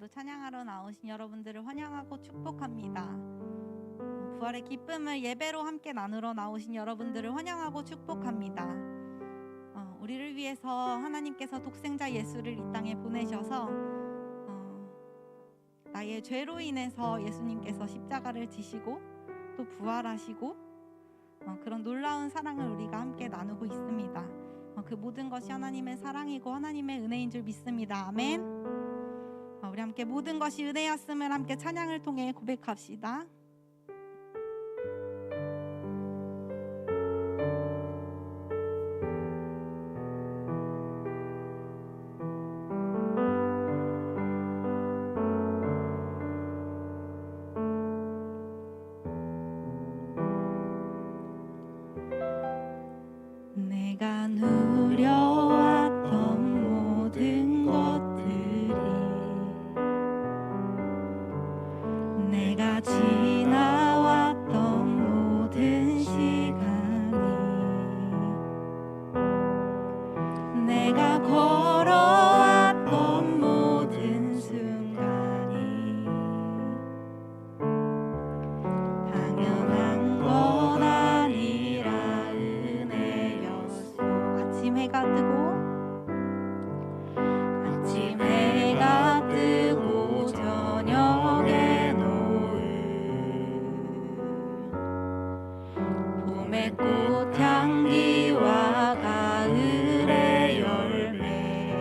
모두 찬양하러 나오신 여러분들을 환영하고 축복합니다. 부활의 기쁨을 예배로 함께 나누러 나오신 여러분들을 환영하고 축복합니다. 우리를 위해서 하나님께서 독생자 예수를 이 땅에 보내셔서 나의 죄로 인해서 예수님께서 십자가를 지시고 또 부활하시고 그런 놀라운 사랑을 우리가 함께 나누고 있습니다. 그 모든 것이 하나님의 사랑이고 하나님의 은혜인 줄 믿습니다. 아멘. 우리 함께 모든 것이 은혜였음을 함께 찬양을 통해 고백합시다. 내가 누려왔던 모든 것들이 내가 지나왔던 모든 시간이 내가 걸어왔던 모든 순간이 당연한 건 아니라 은혜였소. 아침 해가 뜨고 저녁에 봄의 꽃향기와 가을의 열매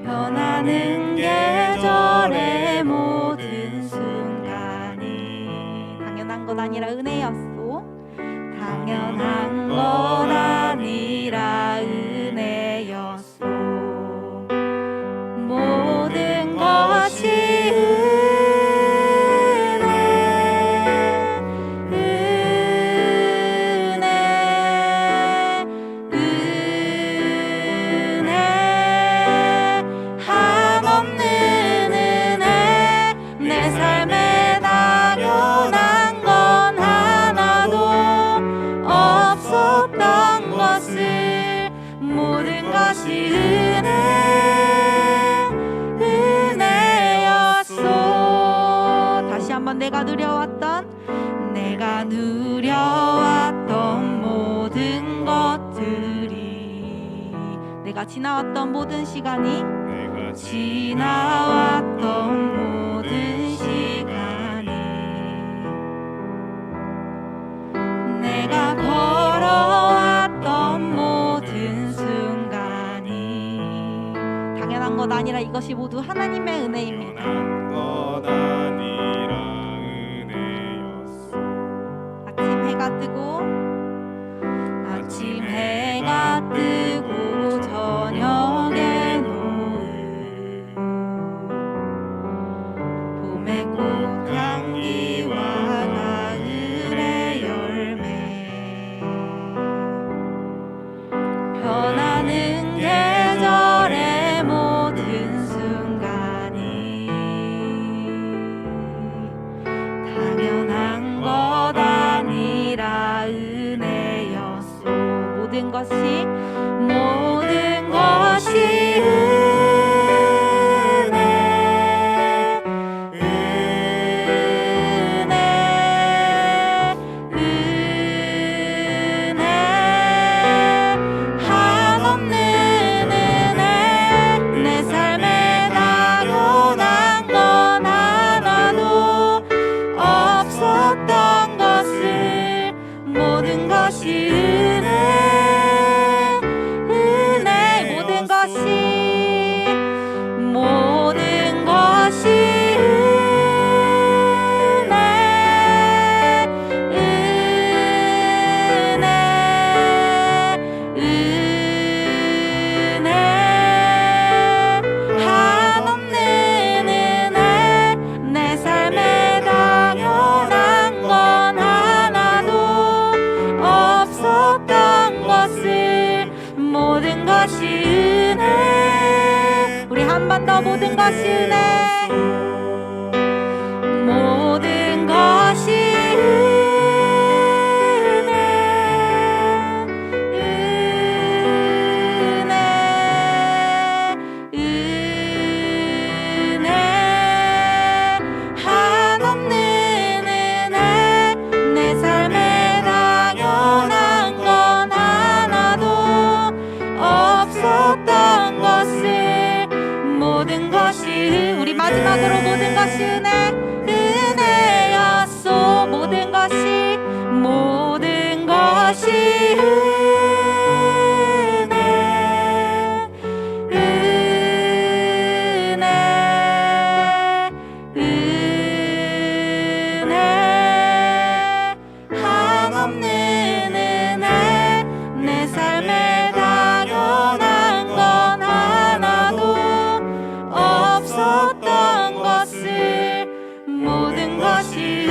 변하는 계절의 모든 순간이 당연한 건 아니라 은혜였소. 당연한 건 아니라 은혜였소. 모든 것이 내가 누려왔던 모든 것들이 내가 지나왔던 모든 시간이 지나왔던 모든 시간이 내가 걸어왔던 모든 순간이 당연한 것 아니라 이것이 모두 하나님의 은혜입니다. 아침 해가 뜨고 저녁에 노을 봄의 꽃향기와 가을의 열매 변하는 계절의 모든 순간이 당연한 것 아니라 은혜였소. 모든 것이 모든 것이 은혜 모든 것이 은혜 마지막으로 모든 것이 은혜였소. 모든 것이 한없는 은혜. 내 삶에 당연한 건 하나도 없었던 것을 모든 것이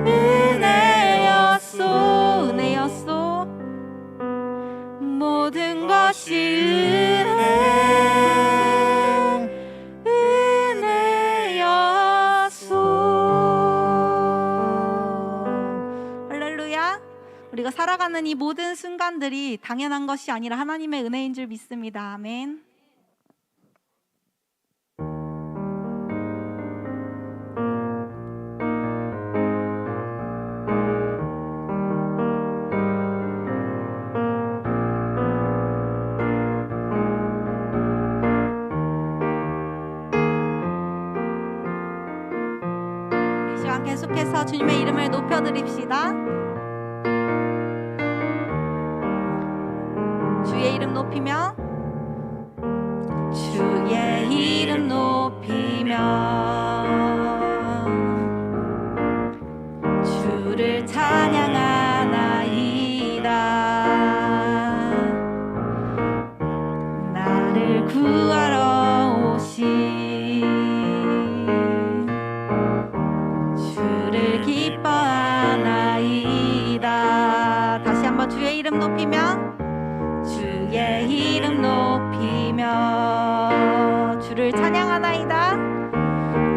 은혜였소. 모든 것이 은혜였소. 할렐루야. 우리가 살아가는 이 모든 순간들이 당연한 것이 아니라 하나님의 은혜인 줄 믿습니다. 아멘. 이 시간 계속해서 주님의 이름을 높여드립시다. 주의 이름 높이며, 주의 이름 높이며, 주를 찬양하나이다. 나를 구하러 오신 주를 기뻐하나이다. 다시 한번 주의 이름 높이며, 주의 이름 높이며, 주를 찬양하나이다.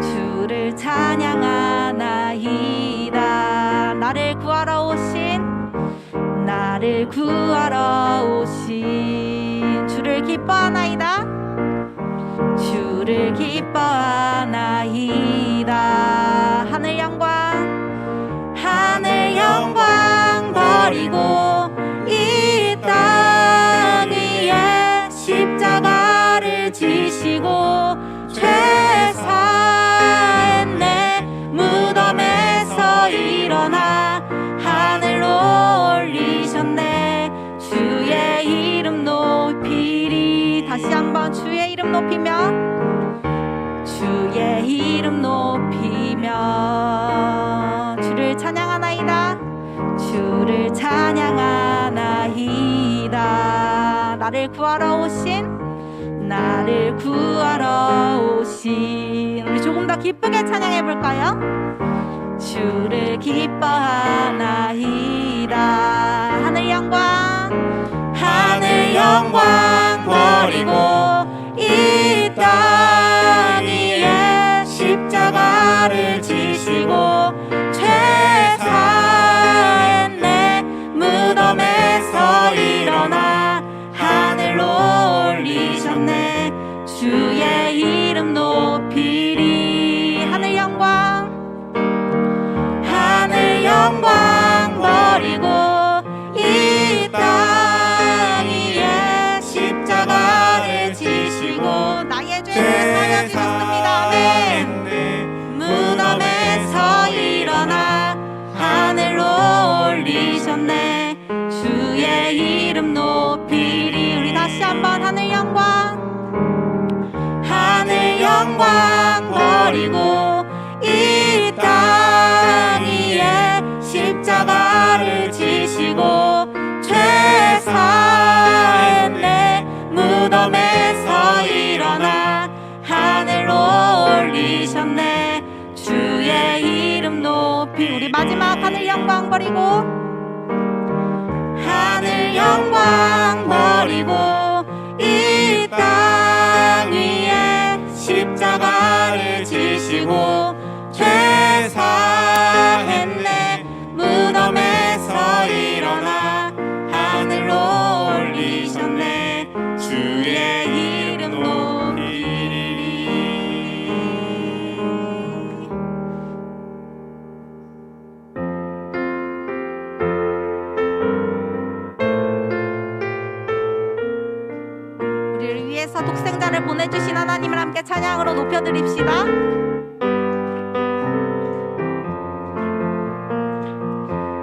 주를 찬양하나이다. 나를 구하러 오신 주를 기뻐하나이다. 주를 기뻐하나이다. 하늘 영광 버리고 이 땅 위에 십자가를 지시고 죄사했네. 무덤에서 일어나 하늘로 올리셨네. 주의 이름 높이리. 다시 한번 주의 이름 높이며, 주의 이름 높이며, 주를 찬양하나이다. 주를 찬양하나이다. 나를 구하러 오신 우리 조금 더 기쁘게 찬양해 볼까요? 주를 기뻐하나이다. 하늘 영광 버리고 이 땅 위에 십자가를 지시고 죄사했네. 무덤에서 일어나 하늘로 올리셨네. 주의 이름 높이리. 하늘 영광 버리고 이 땅 위에 십자가를 지시고 나의 죄를 사여주셨습니다. 아멘. 무덤에서 일어나 하늘로 올리셨네. 주의 이름 높이리. 우리 다시 한번 하늘 영광 버리고 이 땅 위에 십자가를 지시고 죄사했네. 무덤에서 일어나 하늘로 올리셨네. 주의 이름 높이. 우리 마지막 하늘 영광 버리고 이 땅 위에 십자가를 지시고 죄사했네. 무덤에서 일어나 하늘로 올리셨네. 주의 이름 높이리. 우리를 위해 위해서 독생자를 보내주신 하나님을 함께 찬양으로 높여드립시다.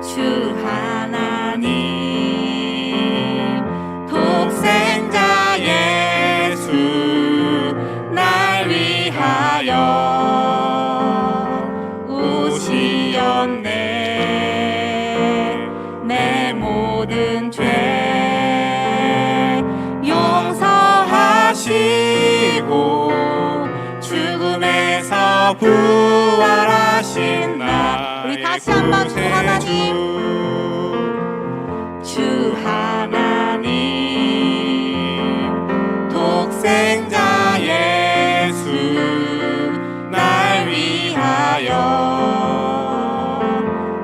주 하나님 독생자 예수 날 위하여 오시었네. 내 모든 죄 용서하시고 죽음에서 부활하신 나. 우리 다시 한번 주 하나님, 주 하나님 독생자 예수 날 위하여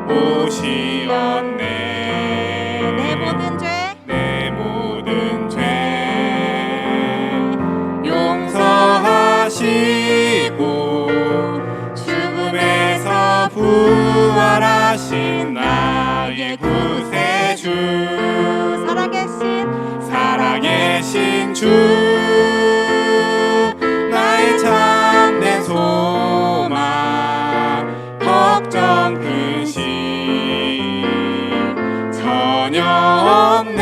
오시었네. 내 모든 죄 용서하시고 죽음에서 부활하신 나의 구세주. 살아계신 주 나의 참된 소망 걱정 근심 전혀 없네.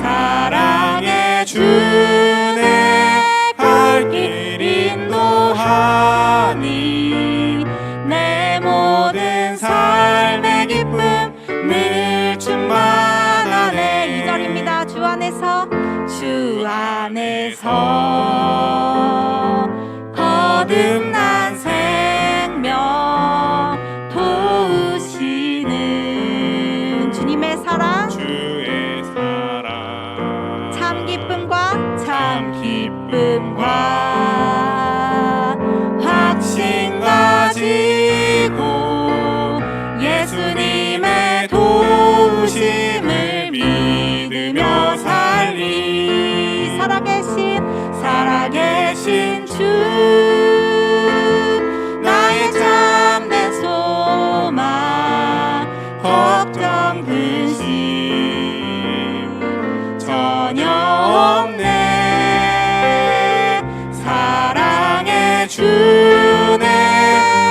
사랑의 주네 갈 길 인도하니 내 모든 삶의 기쁨 늘 충만하네. 2절입니다. 주 안에서 거듭난 생명 도우시는 주님의 사랑, 참 기쁨과 확신 가지고 예수님의 도우심을 믿으며 살리. 살아계신 주 나의 참된 소망 걱정 근심 전혀 없네. 사랑의 주네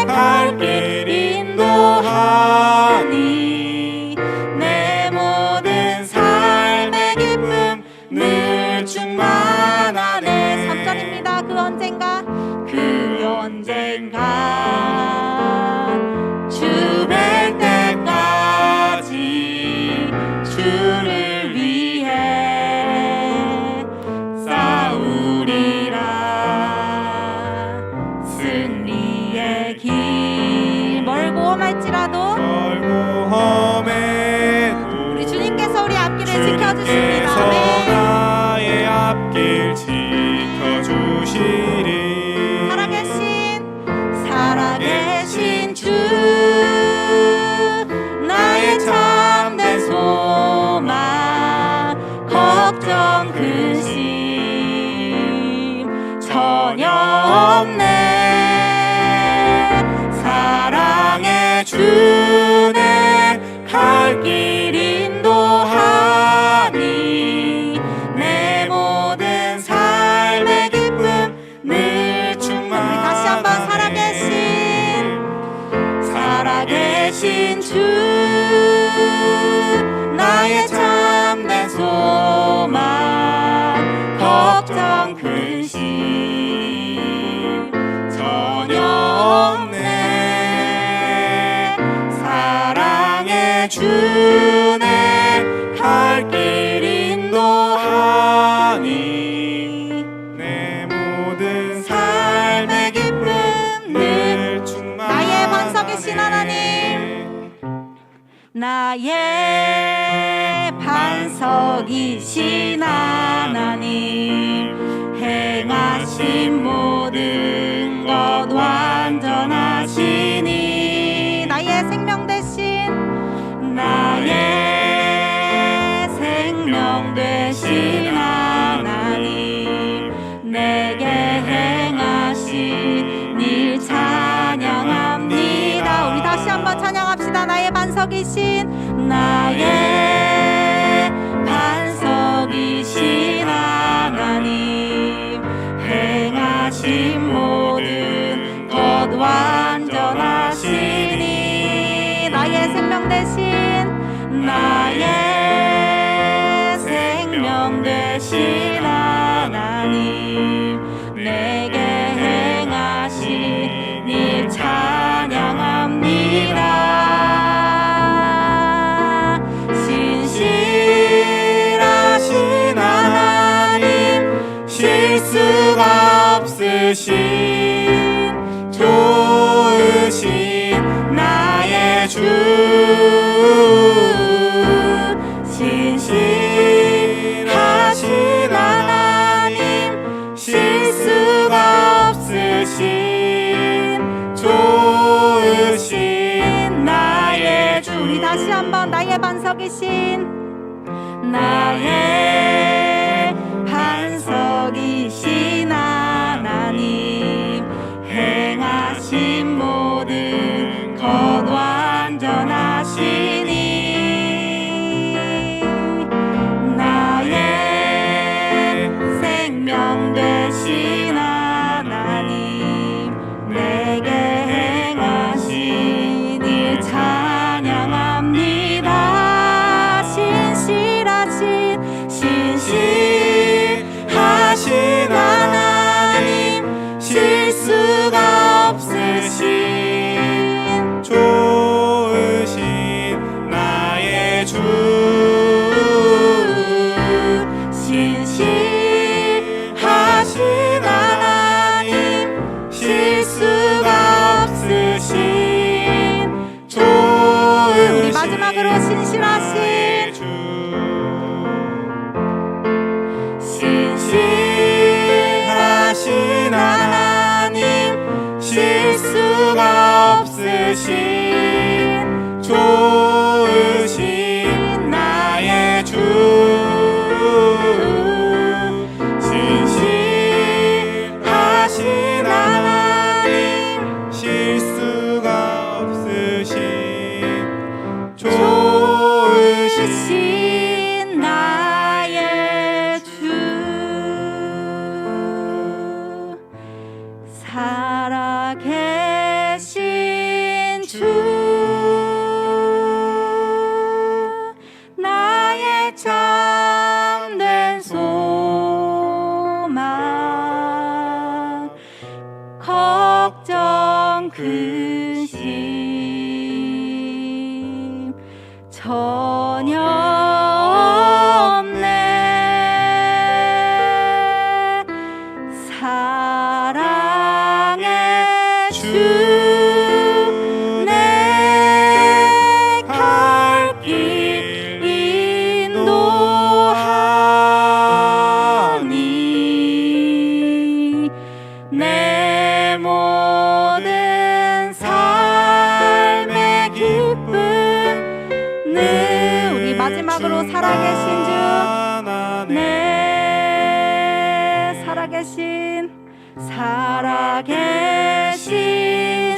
갈 길 인도하니 내 모든 삶의 기쁨 늘 충만하네. 3절입니다. 그 언젠가 주 뵐 때까지 주를 위해 싸우리라. 승리의 길 멀고 험할지라도 우리 주님께서 우리 앞길을 지켜주십니다. 아멘. 나의 앞길 지켜주시리. 살아계신 주 나의 참된 소망 걱정 근심 전혀 없네. 사랑의 주네 갈 길 인도하니 내 모든 삶의 기쁨 늘 충만하네. 다시 한번 살아계신 주 나의 참된 소망 걱정 근심 전혀 없네. 사랑의 주네 갈 길 인도하니 내 모든 삶의 기쁨 늘 충만하네. 나의 반석이신 하나님, 나의 반석이신 하나님 행하신 모든 것 완전하시니 나의 생명 되신 하나님 내게 행하신 일 찬양합니다. 우리 다시 한번 찬양합시다. 나의 반석이신 반석이신 되신 하나님 내게 행하신 일 찬양합니다. 신실하신 하나님 실수가 없으신 좋으신 나의 주 신실하신 하나님 실수가 없으신 좋으신 나의 주 우리 다시 한번 나의 반석이신 나의 반석이신 하나님 행하신 모든 것 완전하시니 나의 생명 되신 하나님 내게 행하신 일 찬양합니다. 신실하신 하나님 실수가 없으신 좋으신 나의 주 신실하신 하나님 실수가 없으신 좋으신 우리 마지막으로 신실하신 신실하신 하나님 실수가 없으신 좋으신 나의 주 신실하신 하나님 실수가 없으신 좋으신 나의 주 살아계신 주 나의 참된 소망 걱정 근심 전혀 없네 사랑의 주 내 갈 길 인도하니 내 모든 삶의 기쁨을 우리 마지막으로 살아계신 주 네 살아계신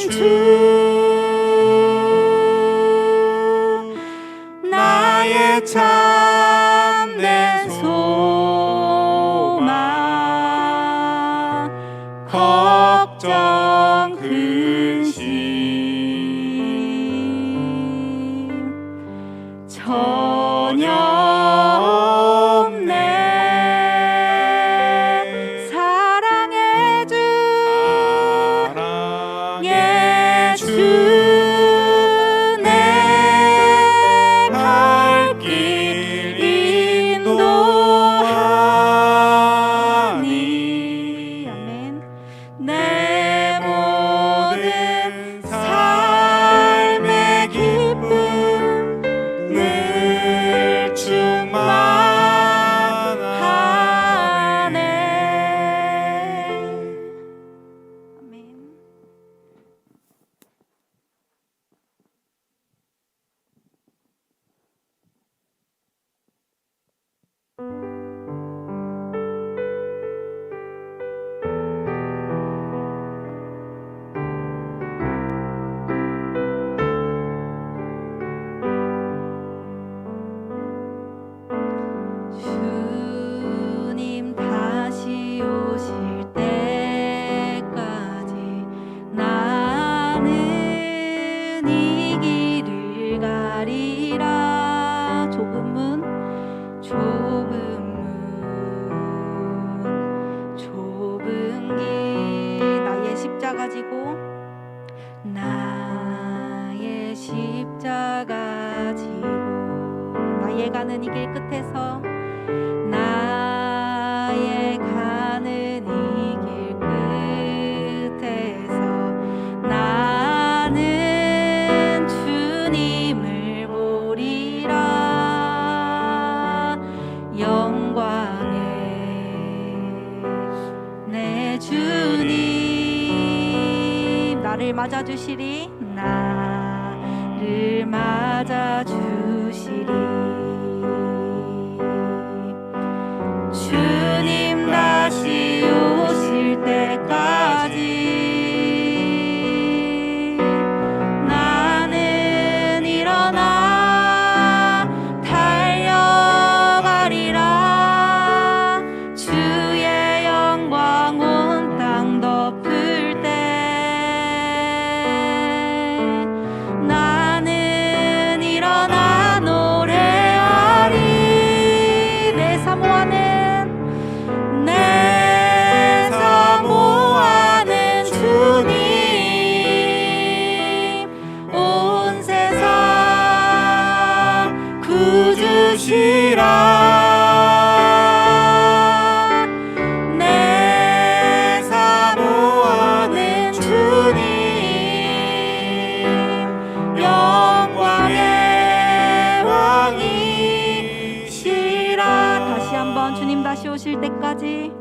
주 나의 참된 소망 걱정 근심 전혀 없네 사랑의 주 내 갈 길 인도하니 아멘 내 모든 삶의 기쁨 늘 충만하네 아멘. 주님 다시 오실 때까지 나는 이 길을 가리라 좁은 문 나의 가는 이 길 끝에서 나의 가는 이 길 끝에서 나는 주님을 보리라. 영광의 내 주님 나를 맞아주시리. 나를 맞아주시리. 주님 다시 오실 때까지 나는 일어나 달려가리라. 주의 영광 온 땅 덮을 때 나는 일어나 노래하리. 내 사모하는 주님 온 세상 구주시라. 내 사모하는 주님 영광의 왕이시라. 다시 한번 주님 다시 오실 때까지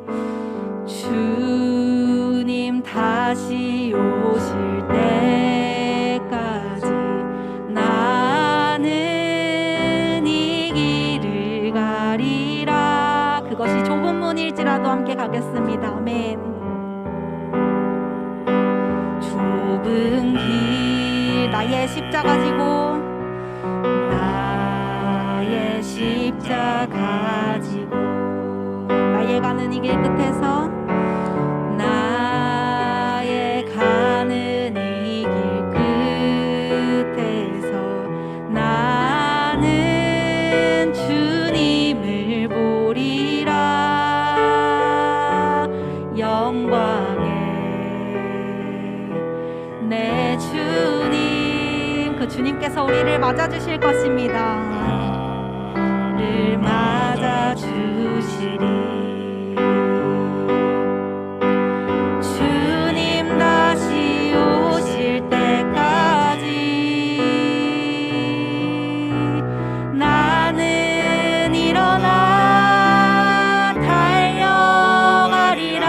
주님 다시 오실 때까지 나는 이 길을 가리라. 그것이 좁은 문일지라도 함께 가겠습니다. 아멘. 좁은 길 나의 십자가 지고 나의 십자가 지고 나의 가는 이 길 끝에서 나의 가는 이 길 끝에서 나는 주님을 보리라. 영광의 내 주님 그 주님께서 우리를 맞아주실 것입니다. 를 맞아주시리. 주님 다시 오실 때까지 나는 일어나 달려가리라.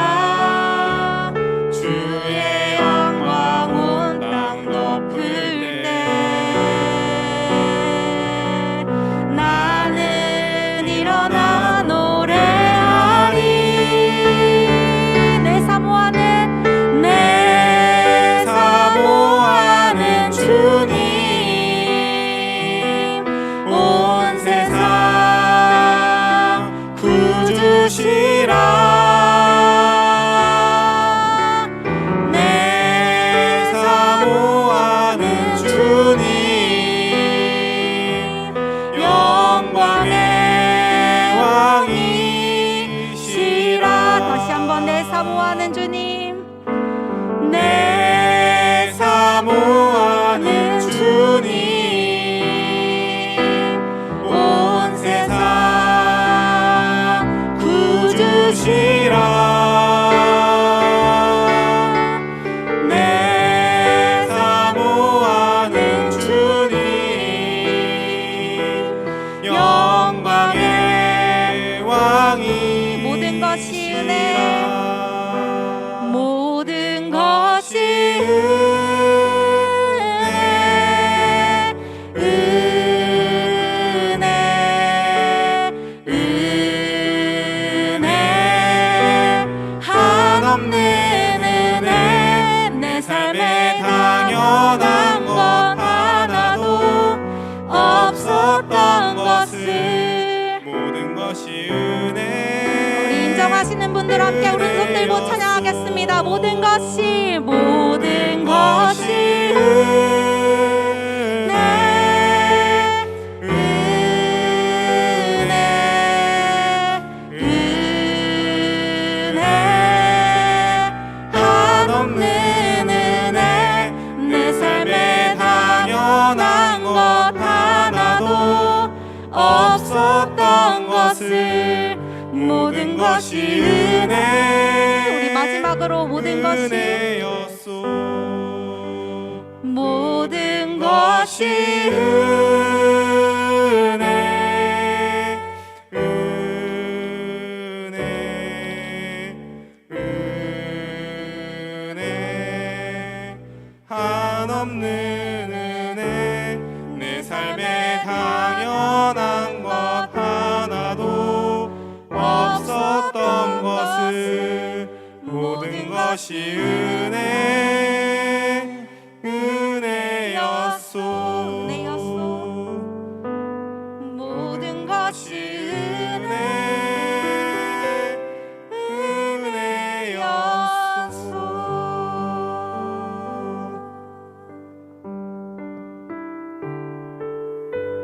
주의 영광 온 땅 덮을 때 나는 일어나 노래하리. 내 사모하는 주님 온 세상 구주시라. 내 사모하는 주님 영광의 왕이시라. 다시 한번 내 사모하는 주님 내 사모하는 주님 온 세상 구주시라. 내 사모하는 주님 영광의 왕이 모든 것이 은혜 모든 것이 은혜 한없는 은혜. 내 삶에 당연한 것 하나도 없었던 것을 모든 것이 은혜. 우리 인정하시는 분들 함께 오른손 들고 찬양하겠습니다. 모든 것이 은혜 은혜 한없는 은혜. 내 삶에 당연한 것 하나도 없었던 없었던 것을 모든 것이 은혜. 우리 마지막으로 모든 것이 은혜였소. 모든 것이 은혜, 은혜, 은혜, 한없는 은혜. 내 삶에 당연한 것 하나도 없었던 것을 모든 것이 은혜, 은혜였소. 모든 것이 은혜, 은혜였소.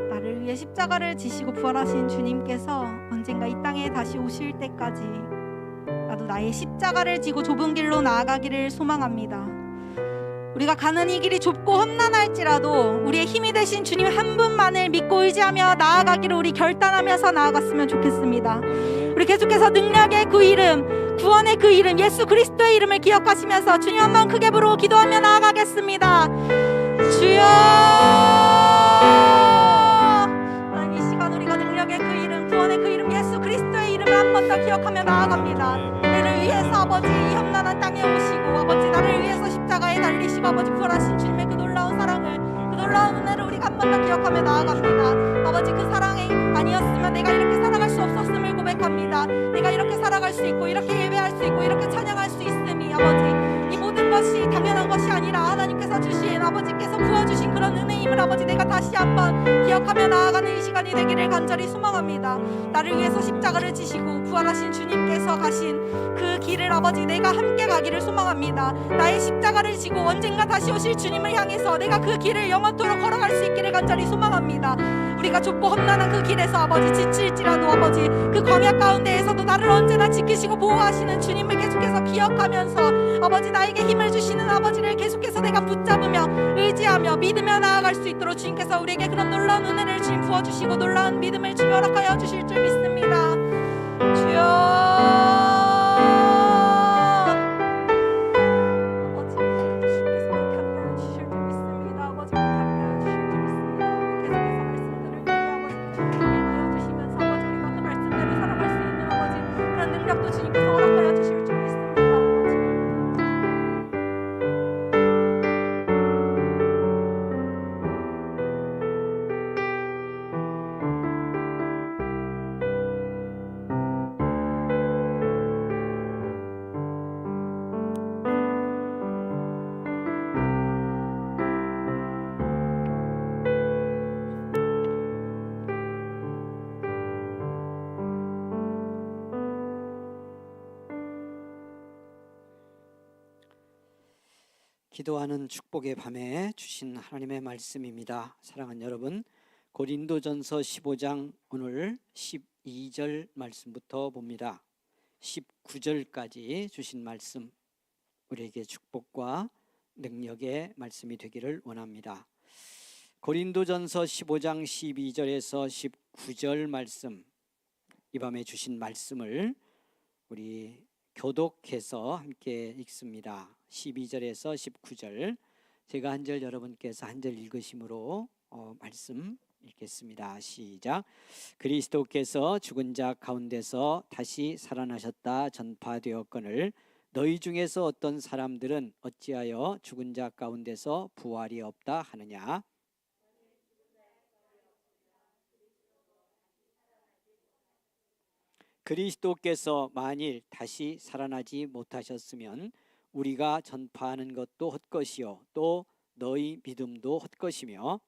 나를 위해 십자가를 지시고 부활하신 주님께서 언젠가 이 땅에 다시 오실 때까지 나도 나의 십자가를 지고 좁은 길로 나아가기를 소망합니다. 우리가 가는 이 길이 좁고 험난할지라도 우리의 힘이 되신 주님 한 분만을 믿고 의지하며 나아가기를 우리 결단하면서 나아갔으면 좋겠습니다. 우리 계속해서 능력의 그 이름, 구원의 그 이름, 예수 그리스도의 이름을 기억하시면서 주님 한번 크게 부르고 기도하며 나아가겠습니다. 주여, 하나님, 이 시간 우리가 능력의 그 이름, 구원의 그 이름, 예수 그리스도의 이름을 한 번 더 기억하며 나아갑니다. 나를 위해서 아버지 이 험난한 땅에 오시고 아버지 나를 위해서 십자가에 달리시고 아버지 부활하신 주님의 그 놀라운 사랑을, 그 놀라운 은혜를 우리가 한 번 더 기억하며 나아갑니다. 아버지 그 사랑이 아니었으면 내가 이렇게 살아갈 수 없었음을 고백합니다. 내가 이렇게 살아갈 수 있고 이렇게 예배할 수 있고 이렇게 찬양할 수 있음이 아버지 이 모든 것이 당연한 것이 아니라 하나님께서 주신, 아버지께서 부어주신 그런 은혜임을 아버지 내가 다시 한번 기억하며 나아가는 이 시간이 되기를 간절히 소망합니다. 나를 위해서 십자가를 지시고 부활하신 주님께서 가신 그 길을 아버지 내가 함께 가기를 소망합니다. 나의 십자가를 지고 언젠가 다시 오실 주님을 향해서 내가 그 길을 영원토록 걸어갈 수 있기를 간절히 소망합니다. 우리가 좁고 험난한 그 길에서 아버지 지칠지라도 아버지 그 광야 가운데에서도 나를 언제나 지키시고 보호하시는 주님을 계속해서 기억하면서 아버지 나에게 힘을 주시는 아버지를 계속해서 내가 붙잡으며 의지하며 믿으며 나아갈 수 있도록 주님께서 우리에게 그런 놀라운 은혜를 주님 부어주시고 놀라운 믿음을 주님 허락하여 주실 줄 믿습니다. 주여, 기도하는 축복의 밤에 주신 하나님의 말씀입니다. 사랑하는 여러분, 고린도전서 15장 오늘 12절 말씀부터 봅니다. 19절까지 주신 말씀, 우리에게 축복과 능력의 말씀이 되기를 원합니다. 고린도전서 15장 12절에서 19절 말씀, 이 밤에 주신 말씀을 우리 교독해서 함께 읽습니다. 12절에서 19절, 제가 한 절 여러분께서 한 절 읽으심으로 말씀 읽겠습니다. 시작. 그리스도께서 죽은 자 가운데서 다시 살아나셨다 전파되었거늘 너희 중에서 어떤 사람들은 어찌하여 죽은 자 가운데서 부활이 없다 하느냐. 그리스도께서 만일 다시 살아나지 못하셨으면 우리가 전파하는 것도 헛것이요 또 너희 믿음도 헛것이며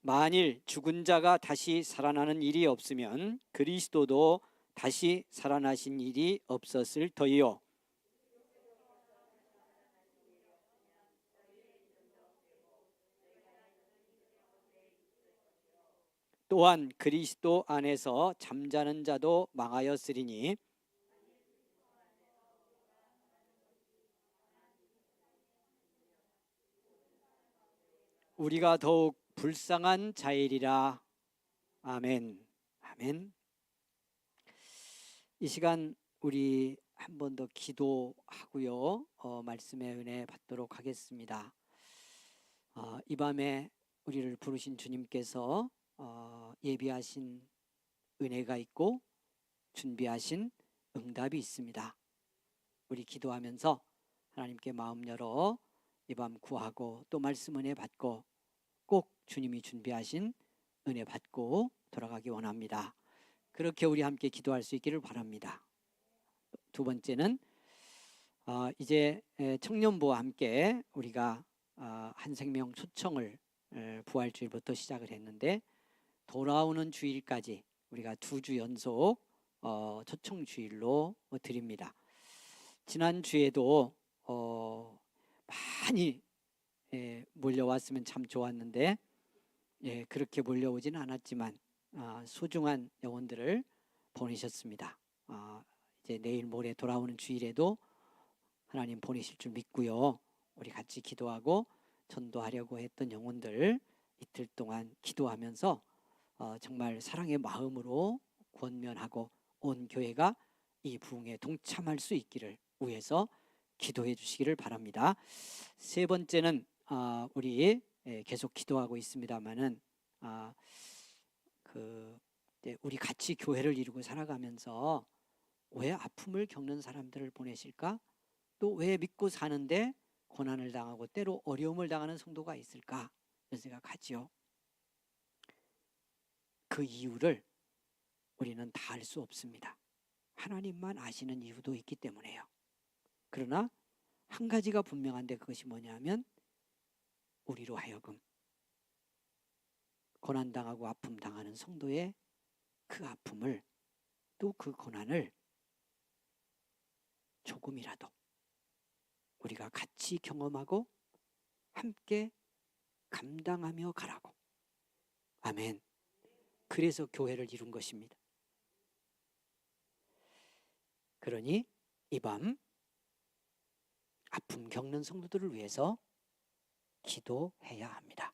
만일 죽은 자가 다시 살아나는 일이 없으면 그리스도도 다시 살아나신 일이 없었을 터이요 또한 그리스도 안에서 잠자는 자도 망하였으리니 우리가 더욱 불쌍한 자이리라. 아멘. 아멘. 이 시간 우리 한 번 더 기도하고요, 말씀의 은혜 받도록 하겠습니다. 이 밤에 우리를 부르신 주님께서 예비하신 은혜가 있고 준비하신 응답이 있습니다. 우리 기도하면서 하나님께 마음 열어 이 밤 구하고 또 말씀 은혜 받고 꼭 주님이 준비하신 은혜 받고 돌아가기 원합니다. 그렇게 우리 함께 기도할 수 있기를 바랍니다. 두 번째는 이제 청년부와 함께 우리가 한 생명 초청을 부활주일부터 시작을 했는데 돌아오는 주일까지 우리가 2주 연속 초청 주일로 드립니다. 지난 주에도 많이 몰려왔으면 참 좋았는데 그렇게 몰려오지는 않았지만 소중한 영혼들을 보내셨습니다. 이제 내일 모레 돌아오는 주일에도 하나님 보내실 줄 믿고요, 우리 같이 기도하고 전도하려고 했던 영혼들 이틀 동안 기도하면서 정말 사랑의 마음으로 권면하고 온 교회가 이 부흥에 동참할 수 있기를 위해서 기도해 주시기를 바랍니다. 세 번째는 우리 계속 기도하고 있습니다만은 우리 같이 교회를 이루고 살아가면서 왜 아픔을 겪는 사람들을 보내실까? 또 왜 믿고 사는데 고난을 당하고 때로 어려움을 당하는 성도가 있을까? 이런 생각하지요. 그 이유를 우리는 다 알 수 없습니다. 하나님만 아시는 이유도 있기 때문에요. 그러나 한 가지가 분명한데 그것이 뭐냐면 우리로 하여금 고난당하고 아픔 당하는 성도의 그 아픔을 또 그 고난을 조금이라도 우리가 같이 경험하고 함께 감당하며 가라고. 아멘. 그래서 교회를 이룬 것입니다. 그러니 이 밤 아픔 겪는 성도들을 위해서 기도해야 합니다.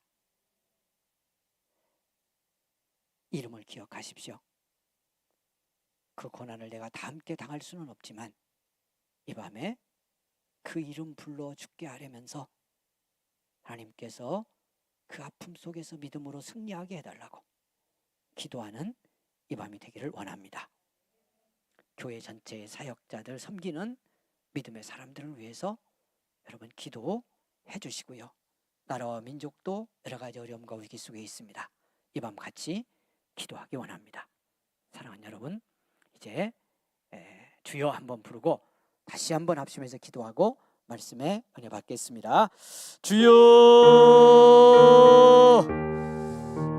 이름을 기억하십시오. 그 고난을 내가 다 함께 당할 수는 없지만 이 밤에 그 이름 불러 죽게 하려면서 하나님께서 그 아픔 속에서 믿음으로 승리하게 해달라고 기도하는 이 밤이 되기를 원합니다. 교회 전체의 사역자들, 섬기는 믿음의 사람들을 위해서 여러분 기도해 주시고요, 나라와 민족도 여러 가지 어려움과 위기 속에 있습니다. 이 밤 같이 기도하기 원합니다. 사랑하는 여러분, 이제 주여 한번 부르고 다시 한번 합심해서 기도하고 말씀에 은혜 받겠습니다. 주여,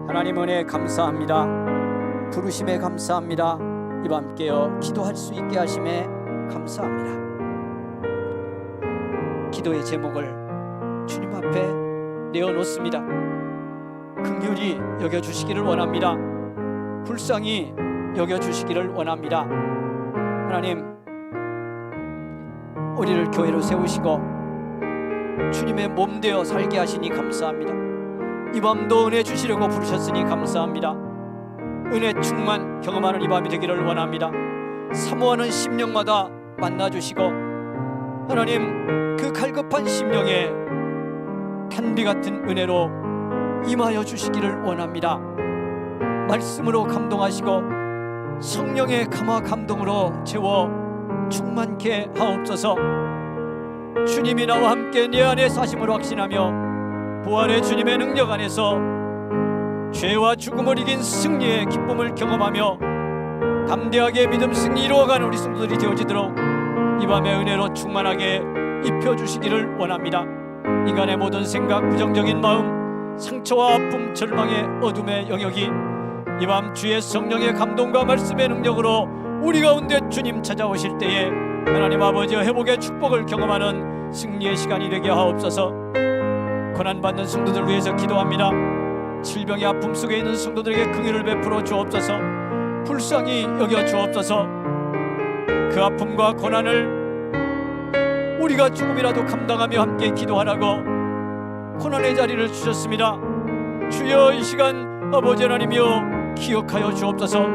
하나님 은혜 감사합니다. 부르심에 감사합니다. 이 밤 깨어 기도할 수 있게 하심에 감사합니다. 기도의 제목을 주님 앞에 내어놓습니다. 긍휼히 여겨주시기를 원합니다. 불쌍히 여겨주시기를 원합니다. 하나님, 우리를 교회로 세우시고 주님의 몸 되어 살게 하시니 감사합니다. 이 밤도 은혜 주시려고 부르셨으니 감사합니다. 은혜 충만 경험하는 이 밤이 되기를 원합니다. 사모하는 심령마다 만나주시고 하나님, 그 갈급한 심령에 단비 같은 은혜로 임하여 주시기를 원합니다. 말씀으로 감동하시고 성령의 감화 감동으로 채워 충만케 하옵소서. 주님이 나와 함께 내 안에 사심을 확신하며 부활의 주님의 능력 안에서 죄와 죽음을 이긴 승리의 기쁨을 경험하며 담대하게 믿음 승리 이루어가는 우리 성도들이 되어지도록 이 밤의 은혜로 충만하게 입혀주시기를 원합니다. 인간의 모든 생각, 부정적인 마음, 상처와 아픔, 절망의 어둠의 영역이 이 밤 주의 성령의 감동과 말씀의 능력으로 우리 가운데 주님 찾아오실 때에 하나님 아버지의 회복의 축복을 경험하는 승리의 시간이 되게 하옵소서. 고난받는 성도들 위해서 기도합니다. 질병의 아픔 속에 있는 성도들에게 긍휼을 베풀어 주옵소서. 불쌍히 여겨 주옵소서. 그 아픔과 고난을 우리가 조금이라도 감당하며 함께 기도하라고 고난의 자리를 주셨습니다. 주여, 이 시간 아버지 하나님이여 기억하여 주옵소서.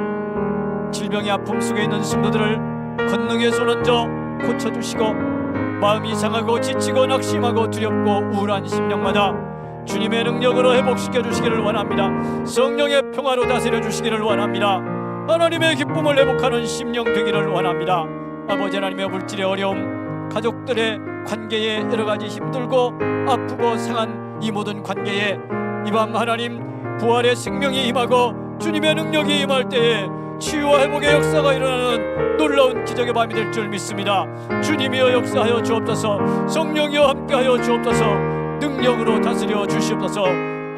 질병의 아픔 속에 있는 성도들을 권능의 손 얹어 고쳐주시고, 마음이 상하고 지치고 낙심하고 두렵고 우울한 심령마다 주님의 능력으로 회복시켜 주시기를 원합니다. 성령의 평화로 다스려 주시기를 원합니다. 하나님의 기쁨을 회복하는 심령 되기를 원합니다. 아버지 하나님의 물질의 어려움, 가족들의 관계에 여러가지 힘들고 아프고 상한 이 모든 관계에 이 밤 하나님 부활의 생명이 임하고 주님의 능력이 임할 때에 치유와 회복의 역사가 일어나는 놀라운 기적의 밤이 될 줄 믿습니다. 주님이여 역사하여 주옵소서. 성령이여 함께하여 주옵소서. 능력으로 다스려 주시옵소서.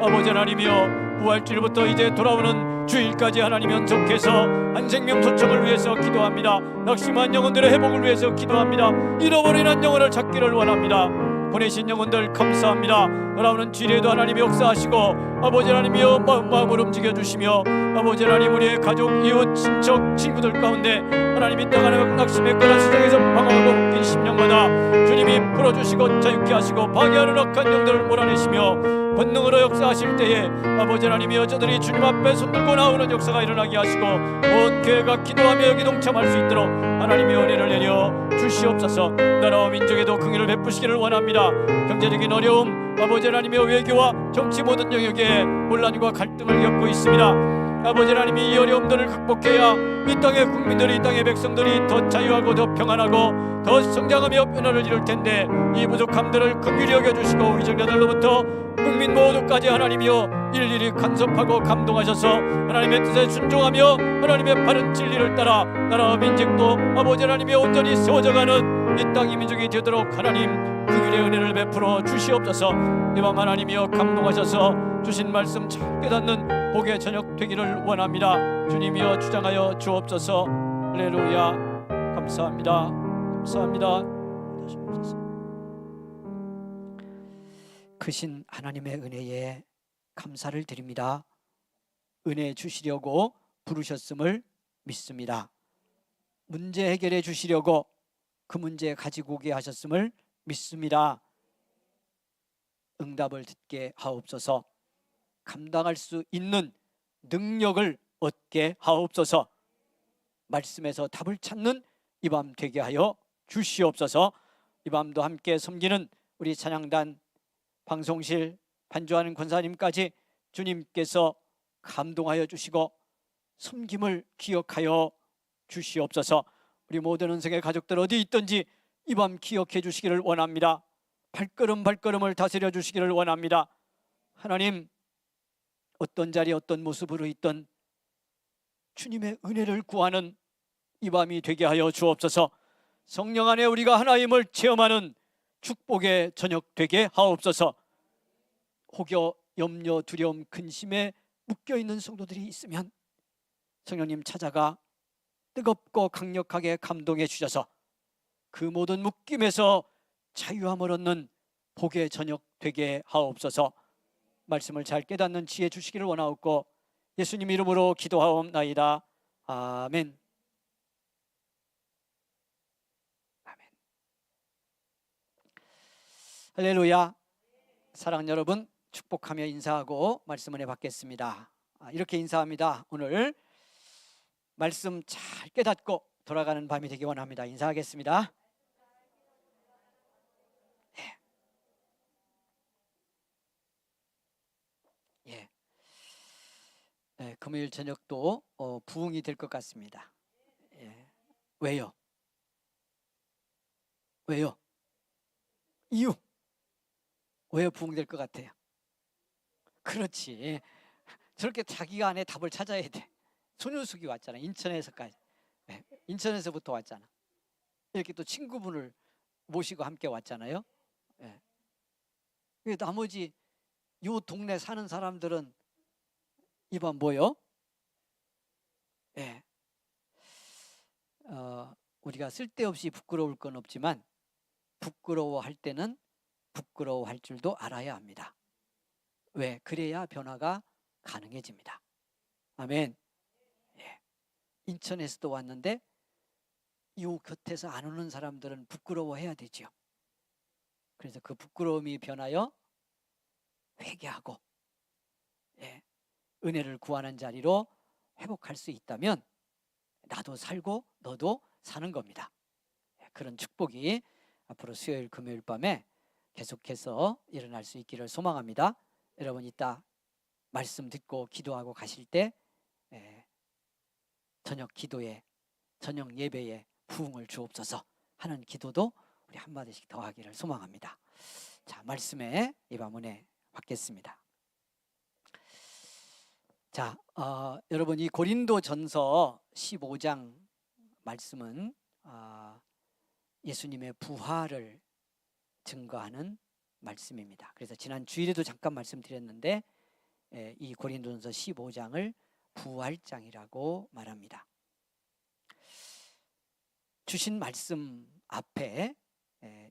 아버지 하나님이여, 부활주일부터 이제 돌아오는 주일까지 하나님 연속해서 한생명 초청을 위해서 기도합니다. 낙심한 영혼들의 회복을 위해서 기도합니다. 잃어버린 한 영혼을 찾기를 원합니다. 보내신 영혼들 감사합니다. 돌아오는 주일에도 하나님이 역사하시고 아버지 하나님이여 마음을 움직여 주시며, 아버지 하나님 우리의 가족, 이웃, 친척, 친구들 가운데 하나님이 떠나는 낙심의 끈을 세상에서 방황하고 묶인 심령마다 주님이 풀어주시고 자유케 하시고 방해하는 악한 영들을 몰아내시며 본능으로 역사하실 때에 아버지 하나님이 여자들이 주님 앞에 손들고 나오는 역사가 일어나게 하시고 온 교회가 기도하며 여기 동참할 수 있도록 하나님의 은혜를 내려 주시옵소서. 나라와 민족에도 긍휼을 베푸시기를 원합니다. 경제적인 어려움, 아버지 하나님의 외교와 정치 모든 영역에 혼란과 갈등을 겪고 있습니다. 아버지 하나님이 이 어려움들을 극복해야 이 땅의 국민들이, 이 땅의 백성들이 더 자유하고 더 평안하고 더 성장하며 변화를 이룰 텐데, 이 부족함들을 긍휼히 여겨주시고 우리 정자들로부터 국민 모두까지 하나님이여 일일이 간섭하고 감동하셔서 하나님의 뜻에 순종하며 하나님의 바른 진리를 따라 나라와 민족도 아버지 하나님이 온전히 세워져가는 이 땅의 민족이 되도록 하나님 긍휼의 은혜를 베풀어 주시옵소서. 이 밤 하나님이여 감동하셔서 주신 말씀 잘 깨닫는 복의 저녁 되기를 원합니다. 주님이여 주장하여 주옵소서. 할렐루야. 감사합니다. 감사합니다. 크신 하나님의 은혜에 감사를 드립니다. 은혜 주시려고 부르셨음을 믿습니다. 문제 해결해 주시려고 그 문제 가지고 오게 하셨음을 믿습니다. 응답을 듣게 하옵소서. 감당할 수 있는 능력을 얻게 하옵소서. 말씀에서 답을 찾는 이 밤 되게 하여 주시옵소서. 이 밤도 함께 섬기는 우리 찬양단, 방송실, 반주하는 권사님까지 주님께서 감동하여 주시고 섬김을 기억하여 주시옵소서. 우리 모든 은성의 가족들 어디 있든지 이 밤 기억해 주시기를 원합니다. 발걸음 발걸음을 다스려 주시기를 원합니다. 하나님, 어떤 자리 어떤 모습으로 있던 주님의 은혜를 구하는 이 밤이 되게 하여 주옵소서. 성령 안에 우리가 하나님을 체험하는 축복의 저녁 되게 하옵소서. 혹여 염려, 두려움, 근심에 묶여있는 성도들이 있으면 성령님 찾아가 뜨겁고 강력하게 감동해 주셔서 그 모든 묶임에서 자유함을 얻는 복의 저녁 되게 하옵소서. 말씀을 잘 깨닫는 지혜 주시기를 원하옵고 예수님 이름으로 기도하옵나이다. 아멘. 아멘. 할렐루야. 사랑하는 여러분, 축복하며 인사하고 말씀 은혜 받겠습니다. 이렇게 인사합니다. 오늘 말씀 잘 깨닫고 돌아가는 밤이 되기 원합니다. 인사하겠습니다. 금요일 저녁도 부흥이 될 것 같습니다. 왜요? 왜요? 이유? 왜 부흥될 것 같아요? 그렇지. 저렇게 자기가 안에 답을 찾아야 돼. 손윤숙이 왔잖아. 인천에서까지. 인천에서부터 왔잖아. 이렇게 또 친구분을 모시고 함께 왔잖아요. 나머지 요 동네 사는 사람들은 이번 뭐요? 우리가 쓸데없이 부끄러울 건 없지만 부끄러워할 때는 부끄러워할 줄도 알아야 합니다. 왜? 그래야 변화가 가능해집니다. 아멘. 예. 인천에서도 왔는데 이 곁에서 안 오는 사람들은 부끄러워해야 되죠. 그래서 그 부끄러움이 변하여 회개하고 은혜를 구하는 자리로 회복할 수 있다면 나도 살고 너도 사는 겁니다. 그런 축복이 앞으로 수요일 금요일 밤에 계속해서 일어날 수 있기를 소망합니다. 여러분 이따 말씀 듣고 기도하고 가실 때 저녁 기도에 저녁 예배에 부흥을 주옵소서 하는 기도도 우리 한마디씩 더 하기를 소망합니다. 자, 말씀에 이 밤 은혜 받겠습니다. 자, 여러분 이 고린도전서 15장 말씀은 예수님의 부활을 증거하는 말씀입니다. 그래서 지난 주일에도 잠깐 말씀드렸는데 이 고린도전서 15장을 부활장이라고 말합니다. 주신 말씀 앞에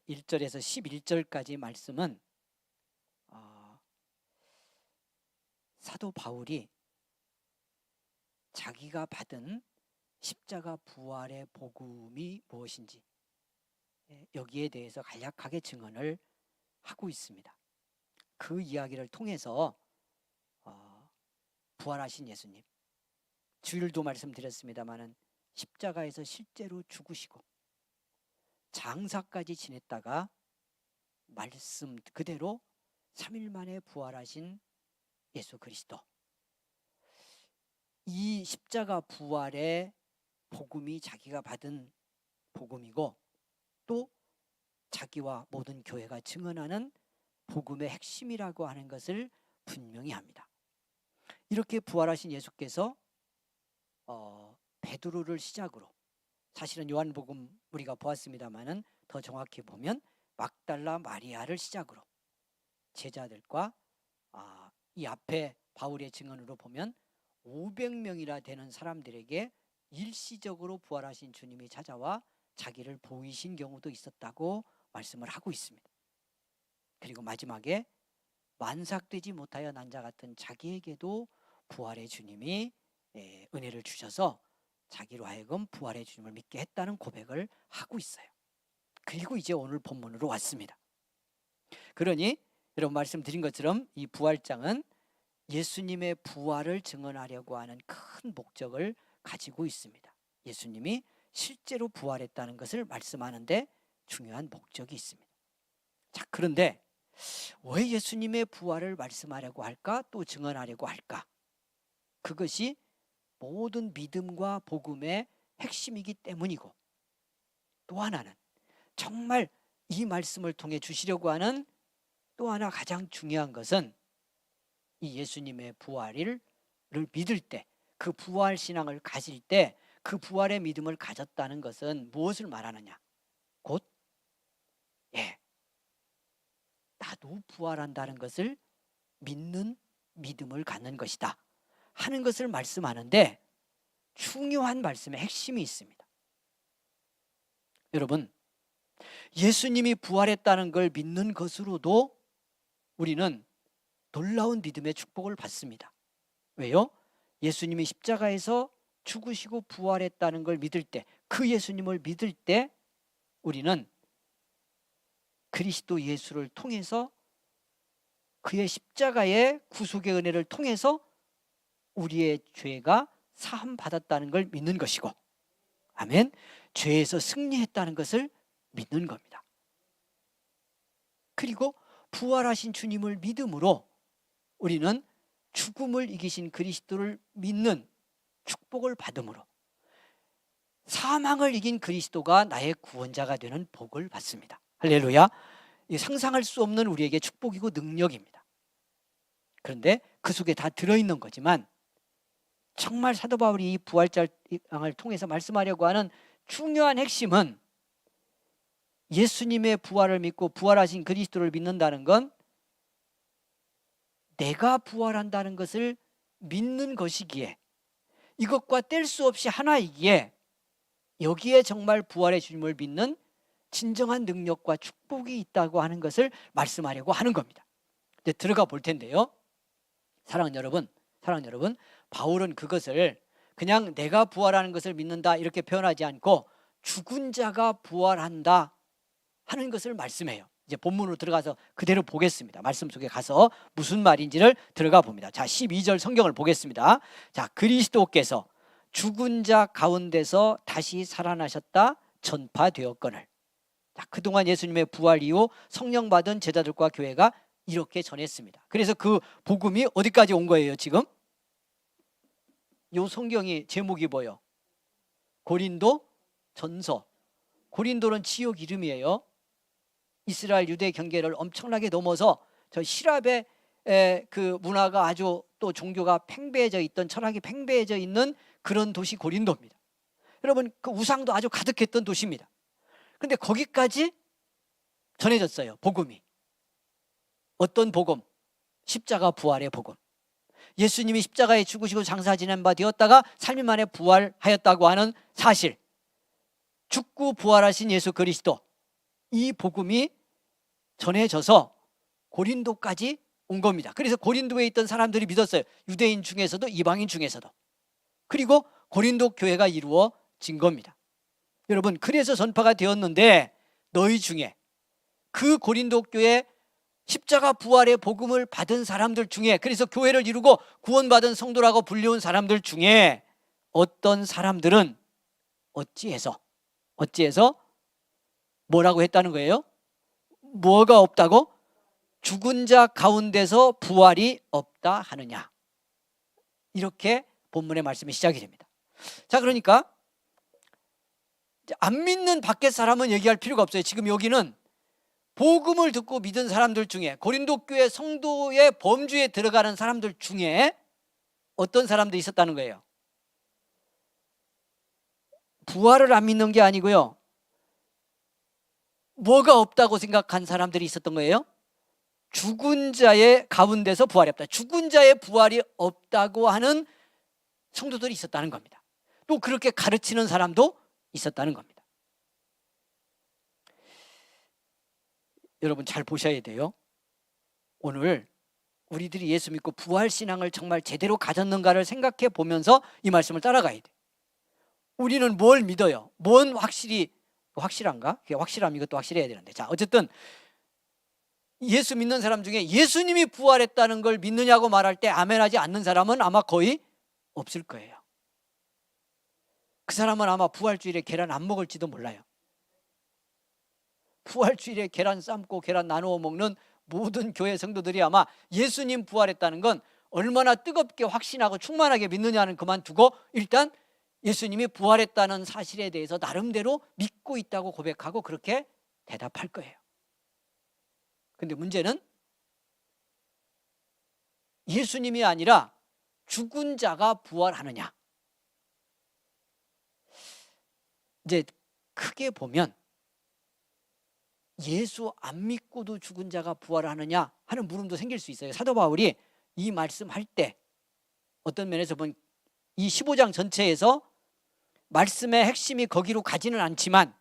1절에서 11절까지 말씀은 사도 바울이 자기가 받은 십자가 부활의 복음이 무엇인지 여기에 대해서 간략하게 증언을 하고 있습니다. 그 이야기를 통해서 부활하신 예수님, 주일도 말씀드렸습니다마는 십자가에서 실제로 죽으시고 장사까지 지냈다가 말씀 그대로 3일 만에 부활하신 예수 그리스도, 이 십자가 부활의 복음이 자기가 받은 복음이고 또 자기와 모든 교회가 증언하는 복음의 핵심이라고 하는 것을 분명히 합니다. 이렇게 부활하신 예수께서 베드로를 시작으로, 사실은 요한복음 우리가 보았습니다마는 더 정확히 보면 막달라 마리아를 시작으로 제자들과 이 앞에 바울의 증언으로 보면 500명이나 되는 사람들에게 일시적으로 부활하신 주님이 찾아와 자기를 보이신 경우도 있었다고 말씀을 하고 있습니다. 그리고 마지막에 만삭되지 못하여 난 자 같은 자기에게도 부활의 주님이 은혜를 주셔서 자기로 하여금 부활의 주님을 믿게 했다는 고백을 하고 있어요. 그리고 이제 오늘 본문으로 왔습니다. 그러니 여러분 말씀드린 것처럼 이 부활장은 예수님의 부활을 증언하려고 하는 큰 목적을 가지고 있습니다. 예수님이 실제로 부활했다는 것을 말씀하는데 중요한 목적이 있습니다. 자, 그런데 왜 예수님의 부활을 말씀하려고 할까? 또 증언하려고 할까? 그것이 모든 믿음과 복음의 핵심이기 때문이고, 또 하나는 정말 이 말씀을 통해 주시려고 하는 또 하나 가장 중요한 것은 이 예수님의 부활을 믿을 때, 그 부활 신앙을 가질 때, 그 부활의 믿음을 가졌다는 것은 무엇을 말하느냐? 곧 나도 부활한다는 것을 믿는 믿음을 갖는 것이다 하는 것을 말씀하는데 중요한 말씀의 핵심이 있습니다. 여러분, 예수님이 부활했다는 걸 믿는 것으로도 우리는 놀라운 믿음의 축복을 받습니다. 왜요? 예수님이 십자가에서 죽으시고 부활했다는 걸 믿을 때, 그 예수님을 믿을 때 우리는 그리스도 예수를 통해서, 그의 십자가의 구속의 은혜를 통해서 우리의 죄가 사함 받았다는 걸 믿는 것이고, 아멘, 죄에서 승리했다는 것을 믿는 겁니다. 그리고 부활하신 주님을 믿음으로 우리는 죽음을 이기신 그리스도를 믿는 축복을 받음으로 사망을 이긴 그리스도가 나의 구원자가 되는 복을 받습니다. 할렐루야. 이 상상할 수 없는 우리에게 축복이고 능력입니다. 그런데 그 속에 다 들어있는 거지만 정말 사도 바울이 이 부활장을 통해서 말씀하려고 하는 중요한 핵심은 예수님의 부활을 믿고 부활하신 그리스도를 믿는다는 건 내가 부활한다는 것을 믿는 것이기에, 이것과 뗄 수 없이 하나이기에 여기에 정말 부활의 주님을 믿는 진정한 능력과 축복이 있다고 하는 것을 말씀하려고 하는 겁니다. 이제 들어가 볼 텐데요. 사랑하는 여러분, 사랑하는 여러분, 바울은 그것을 그냥 내가 부활하는 것을 믿는다 이렇게 표현하지 않고 죽은 자가 부활한다 하는 것을 말씀해요. 이제 본문으로 들어가서 그대로 보겠습니다. 말씀 속에 가서 무슨 말인지를 들어가 봅니다. 자, 12절 성경을 보겠습니다. 자, 그리스도께서 죽은 자 가운데서 다시 살아나셨다 전파되었거늘. 자, 그동안 예수님의 부활 이후 성령 받은 제자들과 교회가 이렇게 전했습니다. 그래서 그 복음이 어디까지 온 거예요? 지금 요 성경이 제목이 뭐예요? 고린도 전서. 고린도는 지역 이름이에요. 이스라엘 유대 경계를 엄청나게 넘어서 저 시랍의 그 문화가 아주 또 종교가 팽배해져 있던, 철학이 팽배해져 있는 그런 도시 고린도입니다. 여러분, 그 우상도 아주 가득했던 도시입니다. 그런데 거기까지 전해졌어요, 복음이. 어떤 복음? 십자가 부활의 복음. 예수님이 십자가에 죽으시고 장사 지낸 바 되었다가 3일 만에 부활하였다고 하는 사실, 죽고 부활하신 예수 그리스도, 이 복음이 전해져서 고린도까지 온 겁니다. 그래서 고린도에 있던 사람들이 믿었어요. 유대인 중에서도 이방인 중에서도. 그리고 고린도 교회가 이루어진 겁니다. 여러분, 그래서 전파가 되었는데 너희 중에 그 고린도 교회 십자가 부활의 복음을 받은 사람들 중에, 그래서 교회를 이루고 구원받은 성도라고 불리운 사람들 중에 어떤 사람들은 어찌해서 뭐라고 했다는 거예요? 뭐가 없다고? 죽은 자 가운데서 부활이 없다 하느냐. 이렇게 본문의 말씀이 시작이 됩니다. 자, 그러니까 안 믿는 밖의 사람은 얘기할 필요가 없어요. 지금 여기는 복음을 듣고 믿은 사람들 중에, 고린도 교회 성도의 범주에 들어가는 사람들 중에 어떤 사람들이 있었다는 거예요? 부활을 안 믿는 게 아니고요, 뭐가 없다고 생각한 사람들이 있었던 거예요? 죽은 자의 가운데서 부활이 없다. 죽은 자의 부활이 없다고 하는 성도들이 있었다는 겁니다. 또 그렇게 가르치는 사람도 있었다는 겁니다. 여러분, 잘 보셔야 돼요. 오늘 우리들이 예수 믿고 부활신앙을 정말 제대로 가졌는가를 생각해 보면서 이 말씀을 따라가야 돼요. 우리는 뭘 믿어요? 뭔 확실한가? 그게 확실하면 이것도 확실해야 되는데. 자, 어쨌든 예수 믿는 사람 중에 예수님이 부활했다는 걸 믿느냐고 말할 때 아멘하지 않는 사람은 아마 거의 없을 거예요. 그 사람은 아마 부활주일에 계란 안 먹을지도 몰라요. 부활주일에 계란 삶고 계란 나누어 먹는 모든 교회 성도들이 아마 예수님 부활했다는 건 얼마나 뜨겁게 확신하고 충만하게 믿느냐는 그만두고 일단 예수님이 부활했다는 사실에 대해서 나름대로 믿고 있다고 고백하고 그렇게 대답할 거예요. 근데 문제는 예수님이 아니라 죽은 자가 부활하느냐. 이제 크게 보면 예수 안 믿고도 죽은 자가 부활하느냐 하는 물음도 생길 수 있어요. 사도 바울이 이 말씀할 때 어떤 면에서 보면 이 15장 전체에서 말씀의 핵심이 거기로 가지는 않지만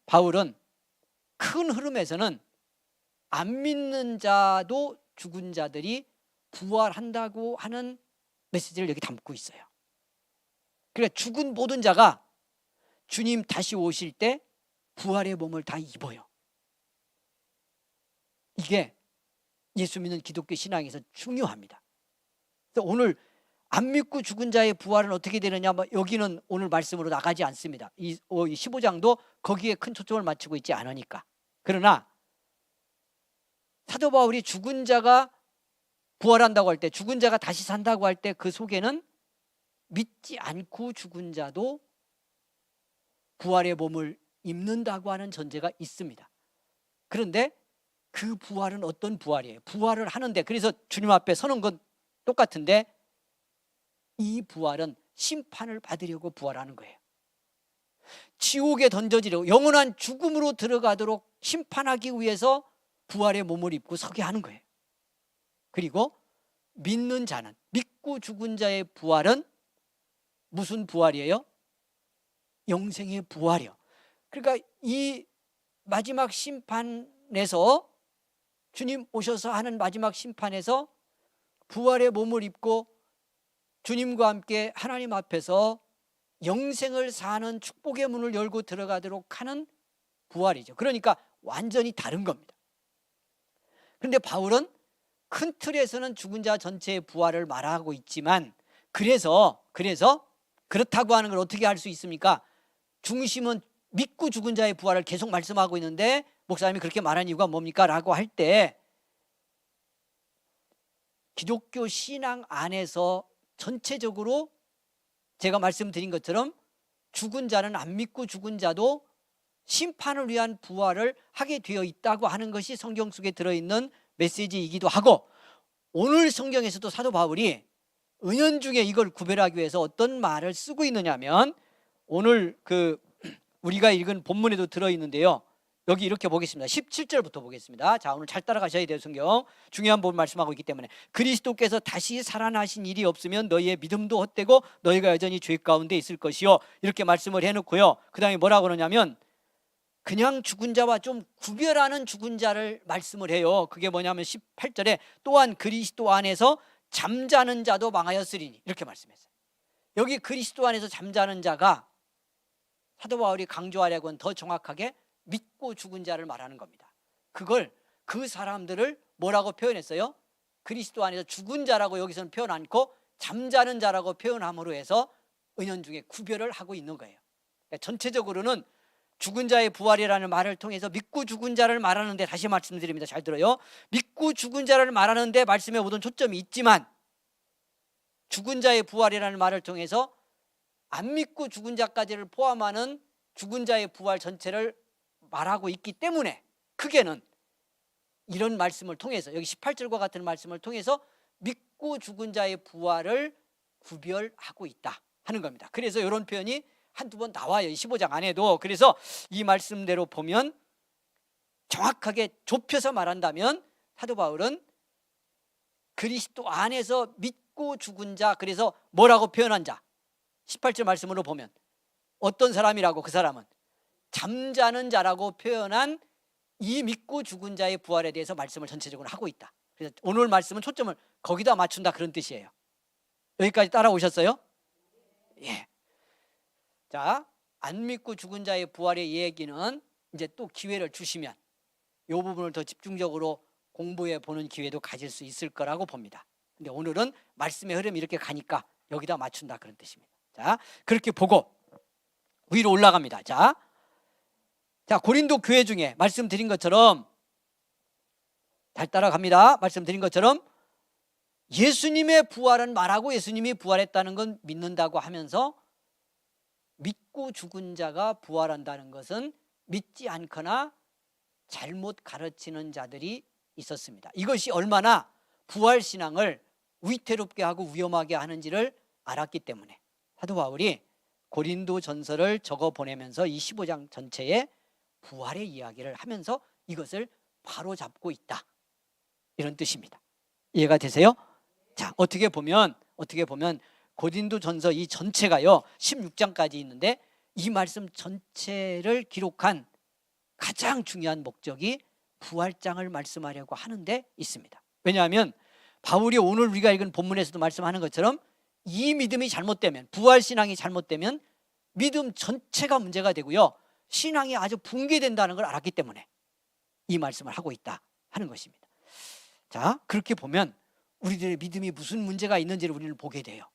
바울은 큰 흐름에서는 안 믿는 자도 죽은 자들이 부활한다고 하는 메시지를 여기 담고 있어요. 그러니까 죽은 모든 자가 주님 다시 오실 때 부활의 몸을 다 입어요. 이게 예수 믿는 기독교 신앙에서 중요합니다. 그래서 오늘 안 믿고 죽은 자의 부활은 어떻게 되느냐, 여기는 오늘 말씀으로 나가지 않습니다. 이 15장도 거기에 큰 초점을 맞추고 있지 않으니까. 그러나 사도 바울이 죽은 자가 부활한다고 할 때, 죽은 자가 다시 산다고 할 때 그 속에는 믿지 않고 죽은 자도 부활의 몸을 입는다고 하는 전제가 있습니다. 그런데 그 부활은 어떤 부활이에요? 부활을 하는데, 그래서 주님 앞에 서는 건 똑같은데 이 부활은 심판을 받으려고 부활하는 거예요. 지옥에 던져지려고, 영원한 죽음으로 들어가도록 심판하기 위해서 부활의 몸을 입고 서게 하는 거예요. 그리고 믿는 자는, 믿고 죽은 자의 부활은 무슨 부활이에요? 영생의 부활이요. 그러니까 이 마지막 심판에서, 주님 오셔서 하는 마지막 심판에서 부활의 몸을 입고 주님과 함께 하나님 앞에서 영생을 사는 축복의 문을 열고 들어가도록 하는 부활이죠. 그러니까 완전히 다른 겁니다. 그런데 바울은 큰 틀에서는 죽은 자 전체의 부활을 말하고 있지만 그래서 그렇다고 하는 걸 어떻게 할 수 있습니까? 중심은 믿고 죽은 자의 부활을 계속 말씀하고 있는데 목사님이 그렇게 말한 이유가 뭡니까? 라고 할 때 기독교 신앙 안에서 전체적으로 제가 말씀드린 것처럼 죽은 자는 안 믿고 죽은 자도 심판을 위한 부활을 하게 되어 있다고 하는 것이 성경 속에 들어있는 메시지이기도 하고, 오늘 성경에서도 사도 바울이 은연중에 이걸 구별하기 위해서 어떤 말을 쓰고 있느냐 하면 오늘 우리가 읽은 본문에도 들어있는데요, 여기 이렇게 보겠습니다. 17절부터 보겠습니다. 자, 오늘 잘 따라가셔야 돼요. 성경 중요한 부분 말씀하고 있기 때문에. 그리스도께서 다시 살아나신 일이 없으면 너희의 믿음도 헛되고 너희가 여전히 죄 가운데 있을 것이요, 이렇게 말씀을 해놓고요, 그 다음에 뭐라고 그러냐면 그냥 죽은 자와 좀 구별하는 죽은 자를 말씀을 해요. 그게 뭐냐면 18절에 또한 그리스도 안에서 잠자는 자도 망하였으리니, 이렇게 말씀했어요. 여기 그리스도 안에서 잠자는 자가 사도 바울이 강조하려고는 더 정확하게 믿고 죽은 자를 말하는 겁니다. 그 사람들을 뭐라고 표현했어요? 그리스도 안에서 죽은 자라고 여기서는 표현 않고 잠자는 자라고 표현함으로 해서 은연중에 구별을 하고 있는 거예요. 그러니까 전체적으로는 죽은 자의 부활이라는 말을 통해서 믿고 죽은 자를 말하는데, 다시 말씀드립니다. 잘 들어요. 믿고 죽은 자를 말하는데 말씀에 모든 초점이 있지만 죽은 자의 부활이라는 말을 통해서 안 믿고 죽은 자까지를 포함하는 죽은 자의 부활 전체를 말하고 있기 때문에 크게는 이런 말씀을 통해서, 여기 18절과 같은 말씀을 통해서 믿고 죽은 자의 부활을 구별하고 있다 하는 겁니다. 그래서 이런 표현이 한두 번 나와요, 15장 안에도. 그래서 이 말씀대로 보면 정확하게 좁혀서 말한다면 사도 바울은 그리스도 안에서 믿고 죽은 자, 그래서 뭐라고 표현한 자, 18절 말씀으로 보면 어떤 사람이라고, 그 사람은 잠자는 자라고 표현한 이 믿고 죽은 자의 부활에 대해서 말씀을 전체적으로 하고 있다. 그래서 오늘 말씀은 초점을 거기다 맞춘다, 그런 뜻이에요. 여기까지 따라오셨어요? 예. 자, 안 믿고 죽은 자의 부활의 얘기는 이제 또 기회를 주시면 이 부분을 더 집중적으로 공부해 보는 기회도 가질 수 있을 거라고 봅니다. 근데 오늘은 말씀의 흐름이 이렇게 가니까 여기다 맞춘다, 그런 뜻입니다. 자, 그렇게 보고 위로 올라갑니다. 자, 고린도 교회 중에 말씀드린 것처럼, 잘 따라갑니다. 말씀드린 것처럼 예수님의 부활은 말하고 예수님이 부활했다는 건 믿는다고 하면서 믿고 죽은 자가 부활한다는 것은 믿지 않거나 잘못 가르치는 자들이 있었습니다. 이것이 얼마나 부활신앙을 위태롭게 하고 위험하게 하는지를 알았기 때문에 사도 바울이 고린도 전서를 적어 보내면서 이 15장 전체에 부활의 이야기를 하면서 이것을 바로잡고 있다, 이런 뜻입니다. 이해가 되세요? 자, 어떻게 보면 고린도 전서 이 전체가요 16장까지 있는데 이 말씀 전체를 기록한 가장 중요한 목적이 부활장을 말씀하려고 하는데 있습니다. 왜냐하면 바울이 오늘 우리가 읽은 본문에서도 말씀하는 것처럼 이 믿음이 잘못되면, 부활신앙이 잘못되면 믿음 전체가 문제가 되고요, 신앙이 아주 붕괴된다는 걸 알았기 때문에 이 말씀을 하고 있다 하는 것입니다. 자, 그렇게 보면 우리들의 믿음이 무슨 문제가 있는지를 우리는 보게 돼요.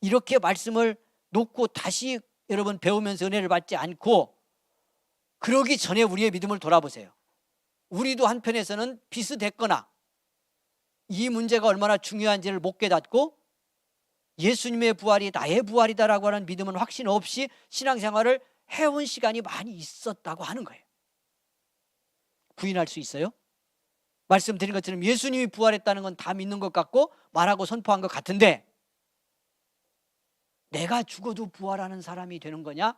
이렇게 말씀을 놓고 다시 여러분 배우면서 은혜를 받지 않고 그러기 전에 우리의 믿음을 돌아보세요. 우리도 한편에서는 비슷했거나 이 문제가 얼마나 중요한지를 못 깨닫고 예수님의 부활이 나의 부활이다라고 하는 믿음은 확신 없이 신앙생활을 해온 시간이 많이 있었다고 하는 거예요. 부인할 수 있어요? 말씀드린 것처럼 예수님이 부활했다는 건 다 믿는 것 같고 말하고 선포한 것 같은데 내가 죽어도 부활하는 사람이 되는 거냐?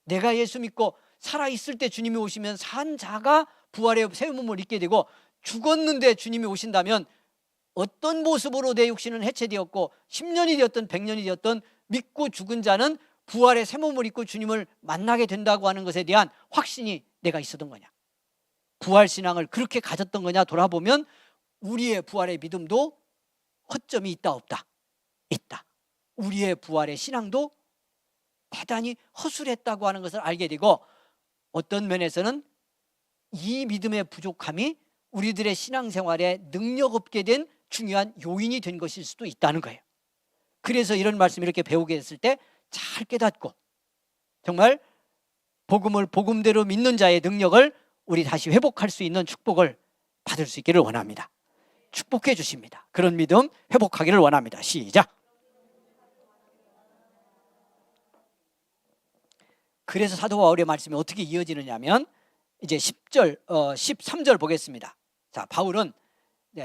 내가 예수 믿고 살아있을 때 주님이 오시면 산 자가 부활의 새 몸을 입게 되고 죽었는데 주님이 오신다면 어떤 모습으로 내 육신은 해체되었고 10년이 되었든 100년이 되었든 믿고 죽은 자는 부활의 새 몸을 입고 주님을 만나게 된다고 하는 것에 대한 확신이 내가 있었던 거냐, 부활신앙을 그렇게 가졌던 거냐 돌아보면 우리의 부활의 믿음도 허점이 있다 없다? 있다. 우리의 부활의 신앙도 대단히 허술했다고 하는 것을 알게 되고, 어떤 면에서는 이 믿음의 부족함이 우리들의 신앙생활에 능력 없게 된 중요한 요인이 된 것일 수도 있다는 거예요. 그래서 이런 말씀 이렇게 배우게 됐을 때 잘 깨닫고 정말 복음을 복음대로 믿는 자의 능력을 우리 다시 회복할 수 있는 축복을 받을 수 있기를 원합니다. 축복해 주십니다. 그런 믿음 회복하기를 원합니다. 시작. 그래서 사도 바울의 말씀이 어떻게 이어지느냐면 이제 10절, 13절 보겠습니다. 자, 바울은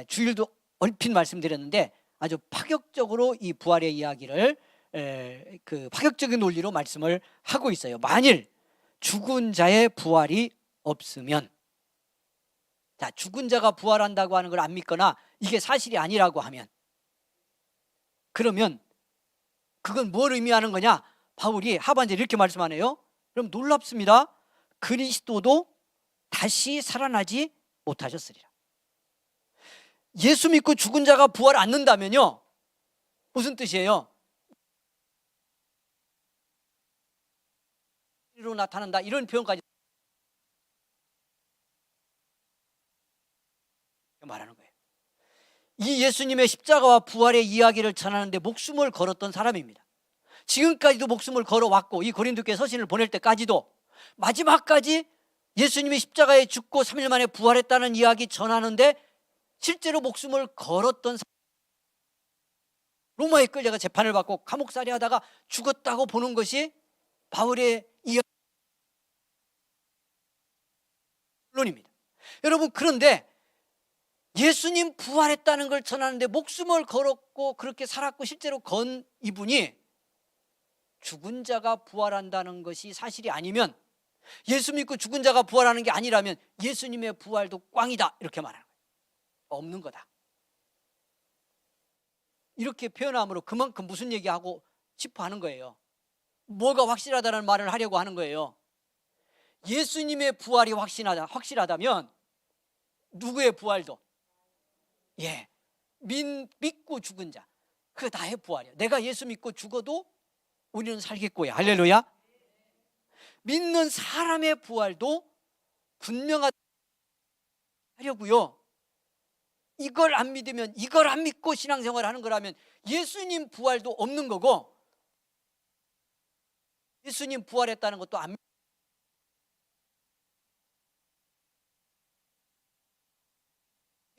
주일도 얼핏 말씀드렸는데 아주 파격적으로 이 부활의 이야기를 그 파격적인 논리로 말씀을 하고 있어요. 만일 죽은 자의 부활이 없으면, 자, 죽은 자가 부활한다고 하는 걸 안 믿거나 이게 사실이 아니라고 하면, 그러면 그건 뭘 의미하는 거냐? 바울이 하반절에 이렇게 말씀하네요. 그럼 놀랍습니다. 그리스도도 다시 살아나지 못하셨으리라. 예수 믿고 죽은 자가 부활 않는다면요, 무슨 뜻이에요? 로 나타난다, 이런 표현까지 말하는 거예요. 이 예수님의 십자가와 부활의 이야기를 전하는데 목숨을 걸었던 사람입니다. 지금까지도 목숨을 걸어왔고, 이 고린도교회 서신을 보낼 때까지도 마지막까지 예수님이 십자가에 죽고 3일 만에 부활했다는 이야기 전하는데 실제로 목숨을 걸었던 사람, 로마에 끌려가 재판을 받고 감옥살이 하다가 죽었다고 보는 것이 바울의 이야기론입니다. 여러분, 그런데 예수님 부활했다는 걸 전하는데 목숨을 걸었고 그렇게 살았고 실제로 건 이분이 죽은 자가 부활한다는 것이 사실이 아니면, 예수 믿고 죽은 자가 부활하는 게 아니라면 예수님의 부활도 꽝이다, 이렇게 말하는 거예요. 없는 거다. 이렇게 표현함으로 그만큼 무슨 얘기하고 싶어 하는 거예요? 뭐가 확실하다는 말을 하려고 하는 거예요. 예수님의 부활이 확실하다면 누구의 부활도, 믿고 죽은 자, 그 나의 부활이야. 내가 예수 믿고 죽어도 우리는 살겠고요. 할렐루야. 믿는 사람의 부활도 분명하려고요. 이걸 안 믿으면, 이걸 안 믿고 신앙생활을 하는 거라면 예수님 부활도 없는 거고, 예수님 부활했다는 것도 안,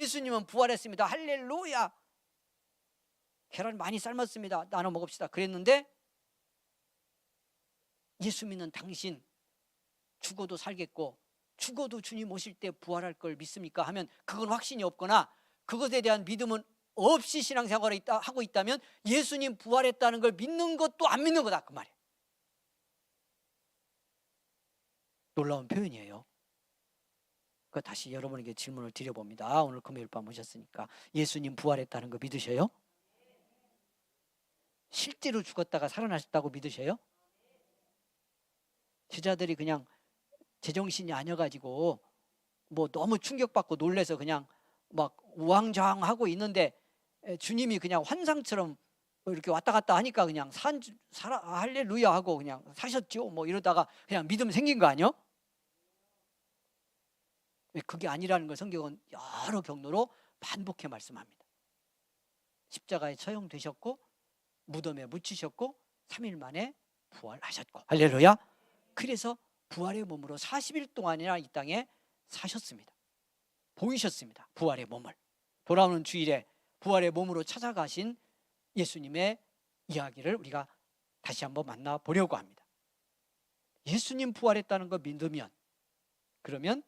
예수님은 부활했습니다, 할렐루야, 계란 많이 삶았습니다, 나눠 먹읍시다, 그랬는데 예수 믿는 당신 죽어도 살겠고 죽어도 주님 오실 때 부활할 걸 믿습니까? 하면 그건 확신이 없거나 그것에 대한 믿음은 없이 신앙생활을 하고 있다면 예수님 부활했다는 걸 믿는 것도 안 믿는 거다, 그 말이에요. 놀라운 표현이에요. 그 다시 여러분에게 질문을 드려봅니다. 오늘 금요일 밤 오셨으니까 예수님 부활했다는 거 믿으셔요? 실제로 죽었다가 살아나셨다고 믿으셔요? 제자들이 그냥 제정신이 아니어가지고 뭐 너무 충격받고 놀래서 그냥 막 우왕좌왕하고 있는데 주님이 그냥 환상처럼 이렇게 왔다 갔다 하니까 그냥 할렐루야 하고 그냥 사셨죠, 뭐 이러다가 그냥 믿음 생긴 거 아니요? 그게 아니라는 걸 성경은 여러 경로로 반복해 말씀합니다. 십자가에 처형되셨고 무덤에 묻히셨고 3일 만에 부활하셨고, 할렐루야. 그래서 부활의 몸으로 40일 동안이나 이 땅에 사셨습니다. 보이셨습니다. 부활의 몸을. 돌아오는 주일에 부활의 몸으로 찾아가신 예수님의 이야기를 우리가 다시 한번 만나보려고 합니다. 예수님 부활했다는 거 믿으면, 그러면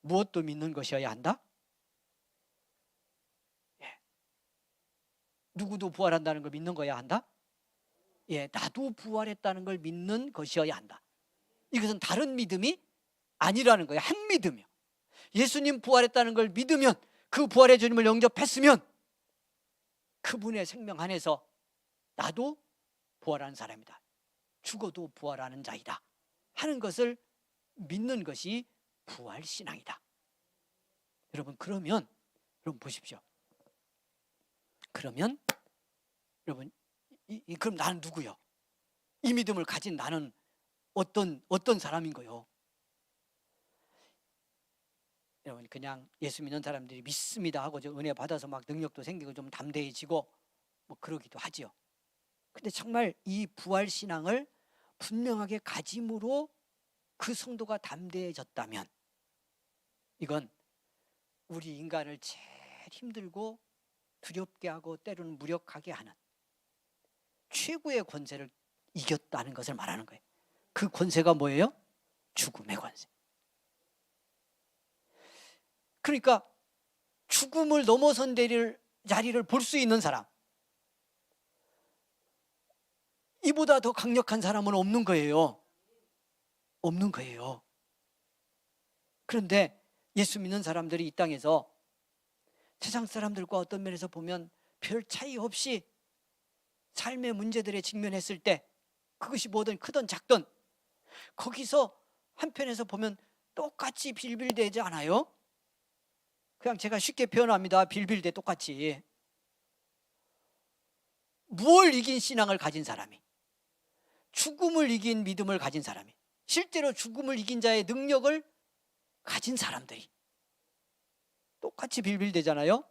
무엇도 믿는 것이어야 한다? 누구도 부활한다는 걸 믿는 거야 한다? 나도 부활했다는 걸 믿는 것이어야 한다. 이것은 다른 믿음이 아니라는 거예요. 한 믿음이요. 예수님 부활했다는 걸 믿으면, 그 부활의 주님을 영접했으면 그분의 생명 안에서 나도 부활하는 사람이다, 죽어도 부활하는 자이다 하는 것을 믿는 것이 부활신앙이다. 여러분, 그러면 여러분 보십시오. 그러면 여러분 그럼 나는 누구요? 이 믿음을 가진 나는 어떤 사람인 거요? 여러분 그냥 예수 믿는 사람들이 믿습니다 하고 저 은혜 받아서 막 능력도 생기고 좀 담대해지고 뭐 그러기도 하지요. 근데 정말 이 부활 신앙을 분명하게 가짐으로 그 성도가 담대해졌다면 이건 우리 인간을 제일 힘들고 두렵게 하고 때로는 무력하게 하는 최고의 권세를 이겼다는 것을 말하는 거예요. 그 권세가 뭐예요? 죽음의 권세. 그러니까 죽음을 넘어선 자리를 볼 수 있는 사람, 이보다 더 강력한 사람은 없는 거예요. 없는 거예요. 그런데 예수 믿는 사람들이 이 땅에서 세상 사람들과 어떤 면에서 보면 별 차이 없이 삶의 문제들에 직면했을 때 그것이 뭐든 크든 작든 거기서 한편에서 보면 똑같이 빌빌대지 않아요? 그냥 제가 쉽게 표현합니다. 빌빌대 똑같이. 무엇을 이긴 신앙을 가진 사람이, 죽음을 이긴 믿음을 가진 사람이, 실제로 죽음을 이긴 자의 능력을 가진 사람들이 똑같이 빌빌대잖아요.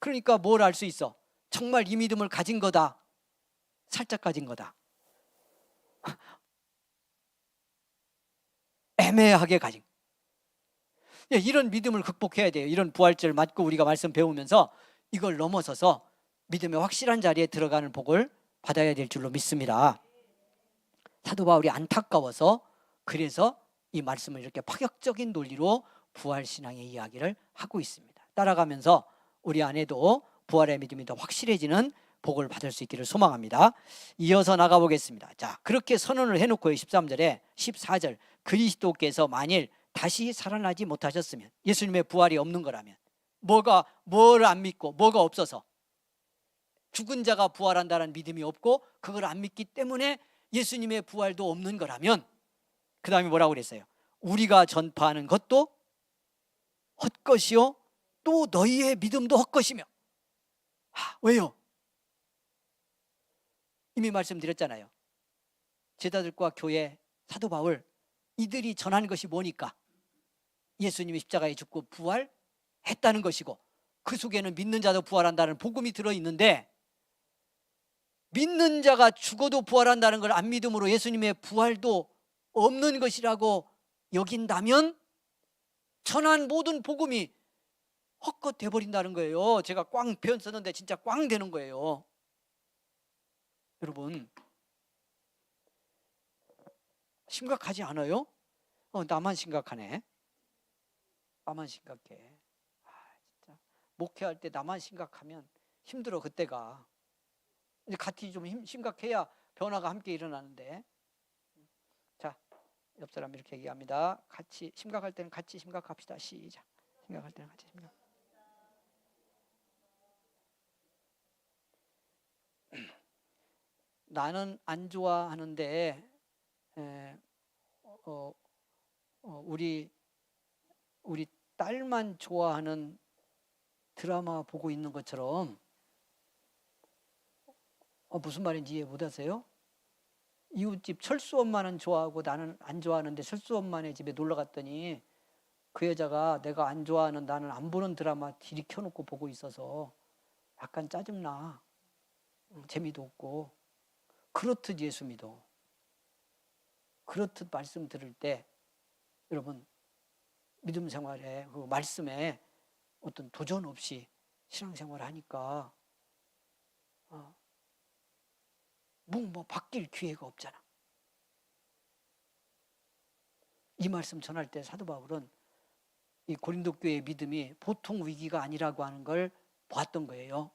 그러니까 뭘 알 수 있어? 정말 이 믿음을 가진 거다, 살짝 가진 거다, 애매하게 가진. 이런 믿음을 극복해야 돼요. 이런 부활절 맞고 우리가 말씀 배우면서 이걸 넘어서서 믿음의 확실한 자리에 들어가는 복을 받아야 될 줄로 믿습니다. 사도 바울이 안타까워서 그래서 이 말씀을 이렇게 파격적인 논리로 부활신앙의 이야기를 하고 있습니다. 따라가면서 우리 안에도 부활의 믿음이 더 확실해지는 복을 받을 수 있기를 소망합니다. 이어서 나가보겠습니다. 자, 그렇게 선언을 해놓고요. 13절에 14절 그리스도께서 만일 다시 살아나지 못하셨으면, 예수님의 부활이 없는 거라면, 뭘 안 믿고 뭐가 없어서 죽은 자가 부활한다는 믿음이 없고 그걸 안 믿기 때문에 예수님의 부활도 없는 거라면 그 다음에 뭐라고 그랬어요? 우리가 전파하는 것도 헛것이요 또 너희의 믿음도 헛것이며. 왜요? 이미 말씀드렸잖아요. 제자들과 교회, 사도 바울 이들이 전하는 것이 뭐니까? 예수님이 십자가에 죽고 부활했다는 것이고 그 속에는 믿는 자도 부활한다는 복음이 들어있는데, 믿는 자가 죽어도 부활한다는 걸 안 믿음으로 예수님의 부활도 없는 것이라고 여긴다면 전한 모든 복음이 헛것 돼버린다는 거예요. 제가 꽝 표현 썼는데 진짜 꽝 되는 거예요. 여러분 심각하지 않아요? 나만 심각하네. 나만 심각해. 진짜 목회할 때 나만 심각하면 힘들어. 그때가 이제 같이 좀 심각해야 변화가 함께 일어나는데. 자, 옆 사람 이렇게 얘기합니다. 같이 심각할 때는 같이 심각합시다. 시작. 심각할 때는 같이 심각. 나는 안 좋아하는데 우리 딸만 좋아하는 드라마 보고 있는 것처럼. 무슨 말인지 이해 못하세요? 이웃집 철수 엄마는 좋아하고 나는 안 좋아하는데 철수 엄마네 집에 놀러 갔더니 그 여자가 내가 안 좋아하는, 나는 안 보는 드라마 디리 켜놓고 보고 있어서 약간 짜증나. 재미도 없고. 그렇듯 예수 믿어. 그렇듯 말씀 들을 때 여러분 믿음 생활에 그 말씀에 어떤 도전 없이 신앙생활을 하니까 뭐 바뀔 기회가 없잖아. 이 말씀 전할 때 사도 바울은 이 고린도 교회의 믿음이 보통 위기가 아니라고 하는 걸 보았던 거예요.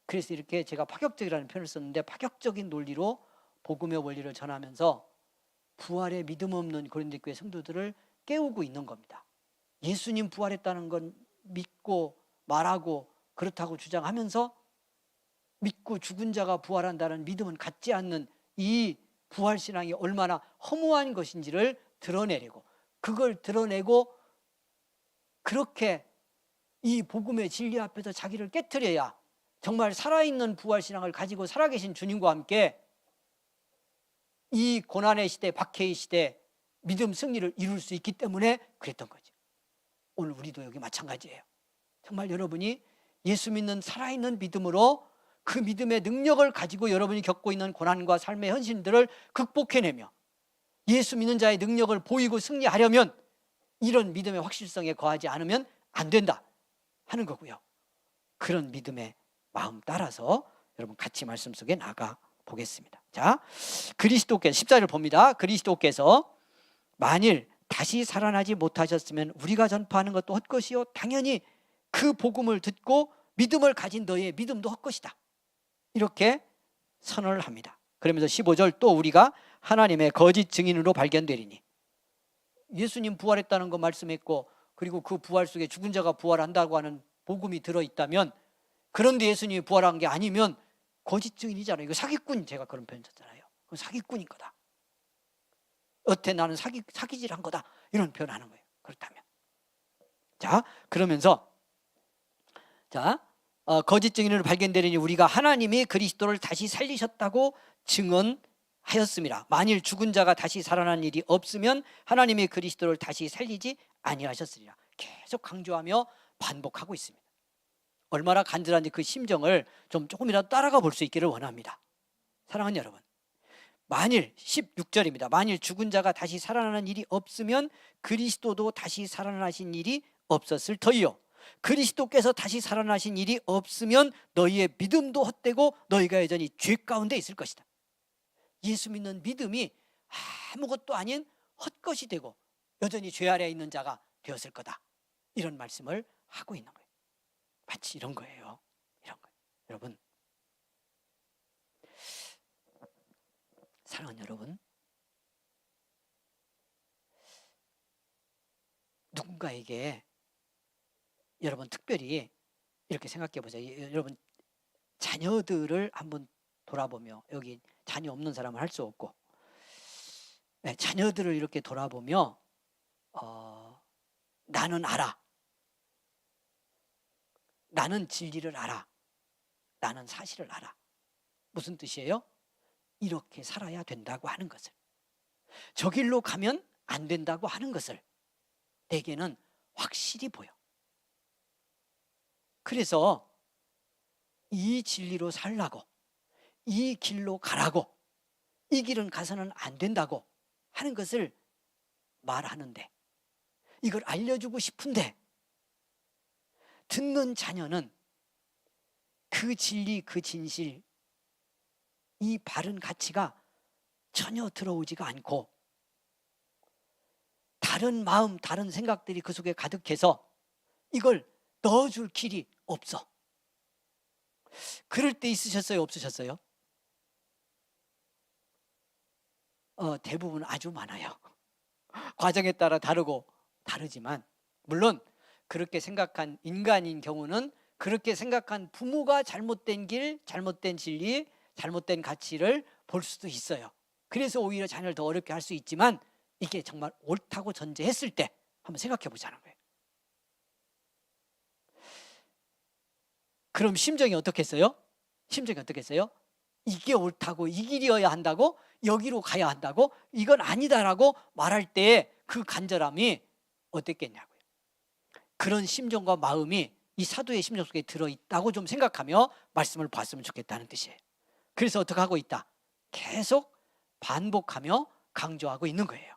그래서 이렇게 제가 파격적이라는 표현을 썼는데, 파격적인 논리로 복음의 원리를 전하면서 부활에 믿음 없는 고린도 교회 성도들을 깨우고 있는 겁니다. 예수님 부활했다는 건 믿고 말하고 그렇다고 주장하면서 믿고 죽은 자가 부활한다는 믿음은 갖지 않는 이 부활신앙이 얼마나 허무한 것인지를 드러내려고, 그걸 드러내고 그렇게 이 복음의 진리 앞에서 자기를 깨트려야 정말 살아있는 부활신앙을 가지고 살아계신 주님과 함께 이 고난의 시대, 박해의 시대 믿음 승리를 이룰 수 있기 때문에 그랬던 거죠. 오늘 우리도 여기 마찬가지예요. 정말 여러분이 예수 믿는 살아있는 믿음으로 그 믿음의 능력을 가지고 여러분이 겪고 있는 고난과 삶의 현실들을 극복해내며 예수 믿는 자의 능력을 보이고 승리하려면 이런 믿음의 확실성에 거하지 않으면 안 된다 하는 거고요. 그런 믿음의 마음 따라서 여러분 같이 말씀 속에 나가 보겠습니다. 자, 그리스도께서 14절 봅니다. 그리스도께서 만일 다시 살아나지 못하셨으면 우리가 전파하는 것도 헛것이요 당연히 그 복음을 듣고 믿음을 가진 너의 믿음도 헛것이다. 이렇게 선언을 합니다. 그러면서 15절 또 우리가 하나님의 거짓 증인으로 발견되리니 예수님 부활했다는 거 말씀했고 그리고 그 부활 속에 죽은 자가 부활한다고 하는 복음이 들어있다면 그런데 예수님이 부활한 게 아니면 거짓 증인이잖아요. 이거 사기꾼, 제가 그런 표현 썼잖아요. 그건 사기꾼인 거다. 여태 나는 사기질한 거다 이런 표현하는 거예요. 그렇다면 자 그러면서 거짓 증인으로 발견되리니 우리가 하나님이 그리스도를 다시 살리셨다고 증언하였습니다. 만일 죽은 자가 다시 살아난 일이 없으면 하나님이 그리스도를 다시 살리지 아니하셨으리라. 계속 강조하며 반복하고 있습니다. 얼마나 간절한지 그 심정을 조금이라도 따라가 볼 수 있기를 원합니다. 사랑하는 여러분, 만일 16절입니다. 만일 죽은 자가 다시 살아나는 일이 없으면 그리스도도 다시 살아나신 일이 없었을 터이요 그리스도께서 다시 살아나신 일이 없으면 너희의 믿음도 헛되고 너희가 여전히 죄 가운데 있을 것이다. 예수 믿는 믿음이 아무것도 아닌 헛것이 되고 여전히 죄 아래에 있는 자가 되었을 거다. 이런 말씀을 하고 있는 거예요. 마치 이런 거예요. 이런 거예요. 여러분, 사랑하는 여러분, 누군가에게 여러분 특별히 이렇게 생각해 보세요. 여러분 자녀들을 한번 돌아보며, 여기 자녀 없는 사람은 할 수 없고, 자녀들을 이렇게 돌아보며 나는 알아, 나는 진리를 알아, 나는 사실을 알아. 무슨 뜻이에요? 이렇게 살아야 된다고 하는 것을, 저 길로 가면 안 된다고 하는 것을 내게는 확실히 보여. 그래서 이 진리로 살라고, 이 길로 가라고, 이 길은 가서는 안 된다고 하는 것을 말하는데, 이걸 알려주고 싶은데 듣는 자녀는 그 진리, 그 진실, 이 바른 가치가 전혀 들어오지가 않고 다른 마음, 다른 생각들이 그 속에 가득해서 이걸 넣어줄 길이 없어. 그럴 때 있으셨어요? 없으셨어요? 대부분 아주 많아요. 과정에 따라 다르지만, 물론 그렇게 생각한 인간인 경우는 그렇게 생각한 부모가 잘못된 길, 잘못된 진리, 잘못된 가치를 볼 수도 있어요. 그래서 오히려 자녀를 더 어렵게 할 수 있지만, 이게 정말 옳다고 전제했을 때 한번 생각해 보자는 거예요. 그럼 심정이 어떻겠어요? 심정이 어떻겠어요? 이게 옳다고, 이 길이어야 한다고, 여기로 가야 한다고, 이건 아니다라고 말할 때 그 간절함이 어땠겠냐고요. 그런 심정과 마음이 이 사도의 심정 속에 들어있다고 좀 생각하며 말씀을 봤으면 좋겠다는 뜻이에요. 그래서 어떻게 하고 있다? 계속 반복하며 강조하고 있는 거예요.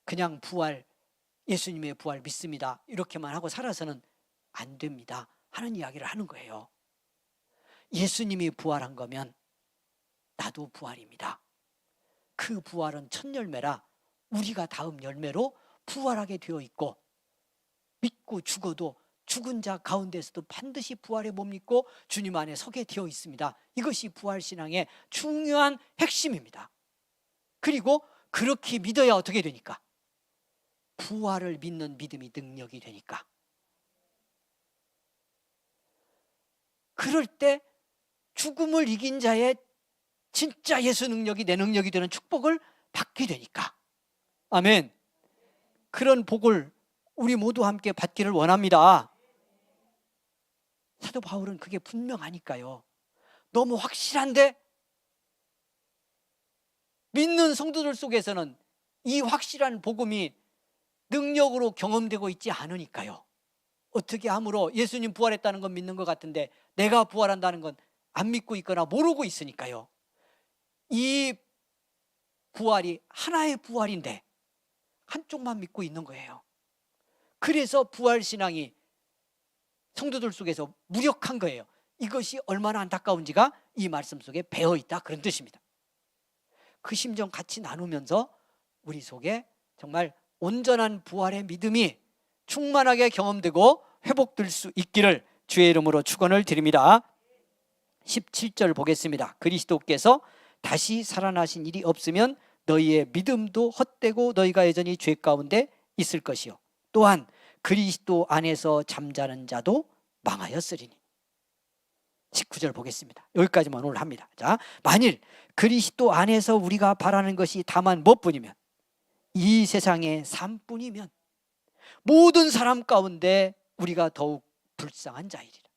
그냥 부활, 예수님의 부활 믿습니다, 이렇게만 하고 살아서는 안 됩니다 하는 이야기를 하는 거예요. 예수님이 부활한 거면 나도 부활입니다. 그 부활은 첫 열매라 우리가 다음 열매로 부활하게 되어 있고, 믿고 죽어도 죽은 자 가운데서도 반드시 부활의 몸 믿고 주님 안에 서게 되어 있습니다. 이것이 부활신앙의 중요한 핵심입니다. 그리고 그렇게 믿어야 어떻게 되니까? 부활을 믿는 믿음이 능력이 되니까. 그럴 때 죽음을 이긴 자의 진짜 예수 능력이 내 능력이 되는 축복을 받게 되니까. 아멘. 그런 복을 우리 모두 함께 받기를 원합니다. 사도 바울은 그게 분명하니까요. 너무 확실한데 믿는 성도들 속에서는 이 확실한 복음이 능력으로 경험되고 있지 않으니까요. 어떻게 함으로 예수님 부활했다는 건 믿는 것 같은데 내가 부활한다는 건 안 믿고 있거나 모르고 있으니까요. 이 부활이 하나의 부활인데 한쪽만 믿고 있는 거예요. 그래서 부활신앙이 성도들 속에서 무력한 거예요. 이것이 얼마나 안타까운지가 이 말씀 속에 배어있다, 그런 뜻입니다. 그 심정 같이 나누면서 우리 속에 정말 온전한 부활의 믿음이 충만하게 경험되고 회복될 수 있기를 주의 이름으로 축원을 드립니다. 17절 보겠습니다. 그리스도께서 다시 살아나신 일이 없으면 너희의 믿음도 헛되고 너희가 여전히 죄 가운데 있을 것이요 또한 그리스도 안에서 잠자는 자도 망하였으리니. 19절 보겠습니다. 여기까지만 오늘 합니다. 자, 만일 그리스도 안에서 우리가 바라는 것이 다만 무엇뿐이면 이 세상의 삶뿐이면 모든 사람 가운데 우리가 더욱 불쌍한 자이리라.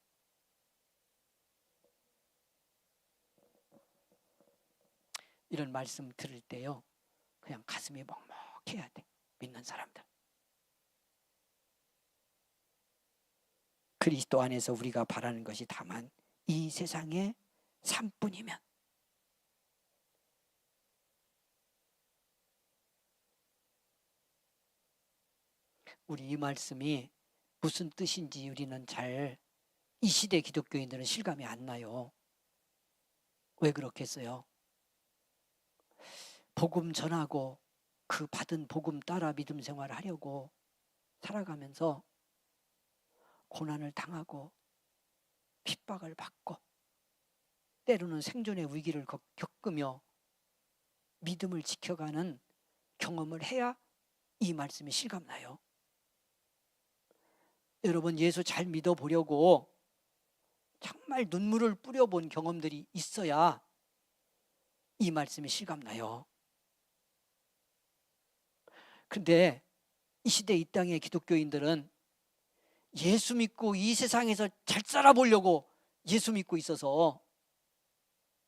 이런 말씀 들을 때요, 그냥 가슴이 먹먹해야 돼. 믿는 사람들. 그리스도 안에서 우리가 바라는 것이 다만 이 세상의 삶뿐이면 우리 이 말씀이 무슨 뜻인지 우리는 잘 이 시대 기독교인들은 실감이 안 나요. 왜 그렇겠어요? 복음 전하고 그 받은 복음 따라 믿음 생활을 하려고 살아가면서 고난을 당하고 핍박을 받고 때로는 생존의 위기를 겪으며 믿음을 지켜가는 경험을 해야 이 말씀이 실감나요. 여러분, 예수 잘 믿어보려고 정말 눈물을 뿌려본 경험들이 있어야 이 말씀이 실감나요. 그런데 이 시대 이 땅의 기독교인들은 예수 믿고 이 세상에서 잘 살아보려고 예수 믿고 있어서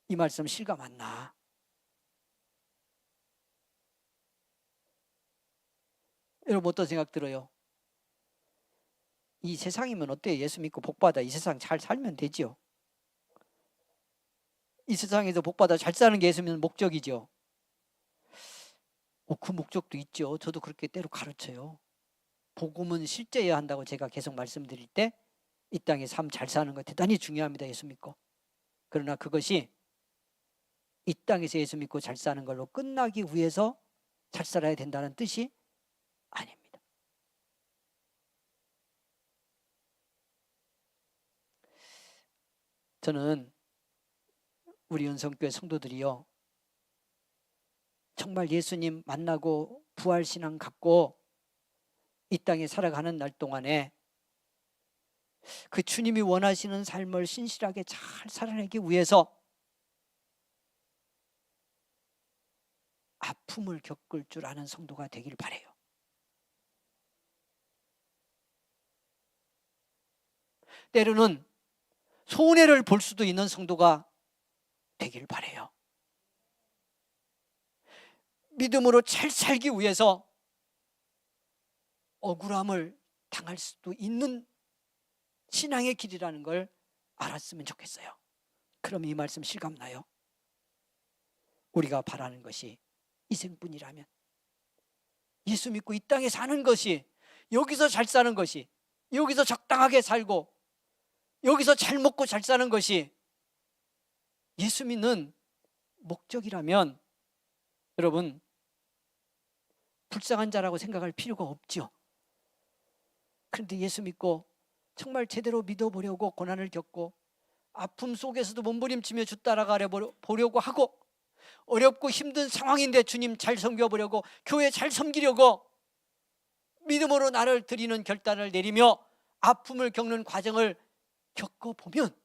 이 말씀 실감 안 나. 여러분, 어떤 생각 들어요? 이 세상이면 어때요? 예수 믿고 복받아 이 세상 잘 살면 되죠. 이 세상에서 복받아 잘 사는 게 예수 믿는 목적이죠. 그 목적도 있죠. 저도 그렇게 때로 가르쳐요. 복음은 실제여야 한다고 제가 계속 말씀드릴 때 이 땅에 삶 잘 사는 거 대단히 중요합니다. 예수 믿고. 그러나 그것이 이 땅에서 예수 믿고 잘 사는 걸로 끝나기 위해서 잘 살아야 된다는 뜻이 아닙니다. 저는 우리 은성교회 성도들이요, 정말 예수님 만나고 부활신앙 갖고 이 땅에 살아가는 날 동안에 그 주님이 원하시는 삶을 신실하게 잘 살아내기 위해서 아픔을 겪을 줄 아는 성도가 되길 바라요. 때로는 손해를 볼 수도 있는 성도가 되길 바라요. 믿음으로 잘 살기 위해서 억울함을 당할 수도 있는 신앙의 길이라는 걸 알았으면 좋겠어요. 그럼 이 말씀 실감나요? 우리가 바라는 것이 이 생뿐이라면, 예수 믿고 이 땅에 사는 것이, 여기서 잘 사는 것이, 여기서 적당하게 살고 여기서 잘 먹고 잘 사는 것이 예수 믿는 목적이라면 여러분, 불쌍한 자라고 생각할 필요가 없죠. 그런데 예수 믿고 정말 제대로 믿어보려고 고난을 겪고 아픔 속에서도 몸부림치며 주 따라가려 보려고 하고 어렵고 힘든 상황인데 주님 잘 섬겨보려고, 교회 잘 섬기려고 믿음으로 나를 드리는 결단을 내리며 아픔을 겪는 과정을 겪어보면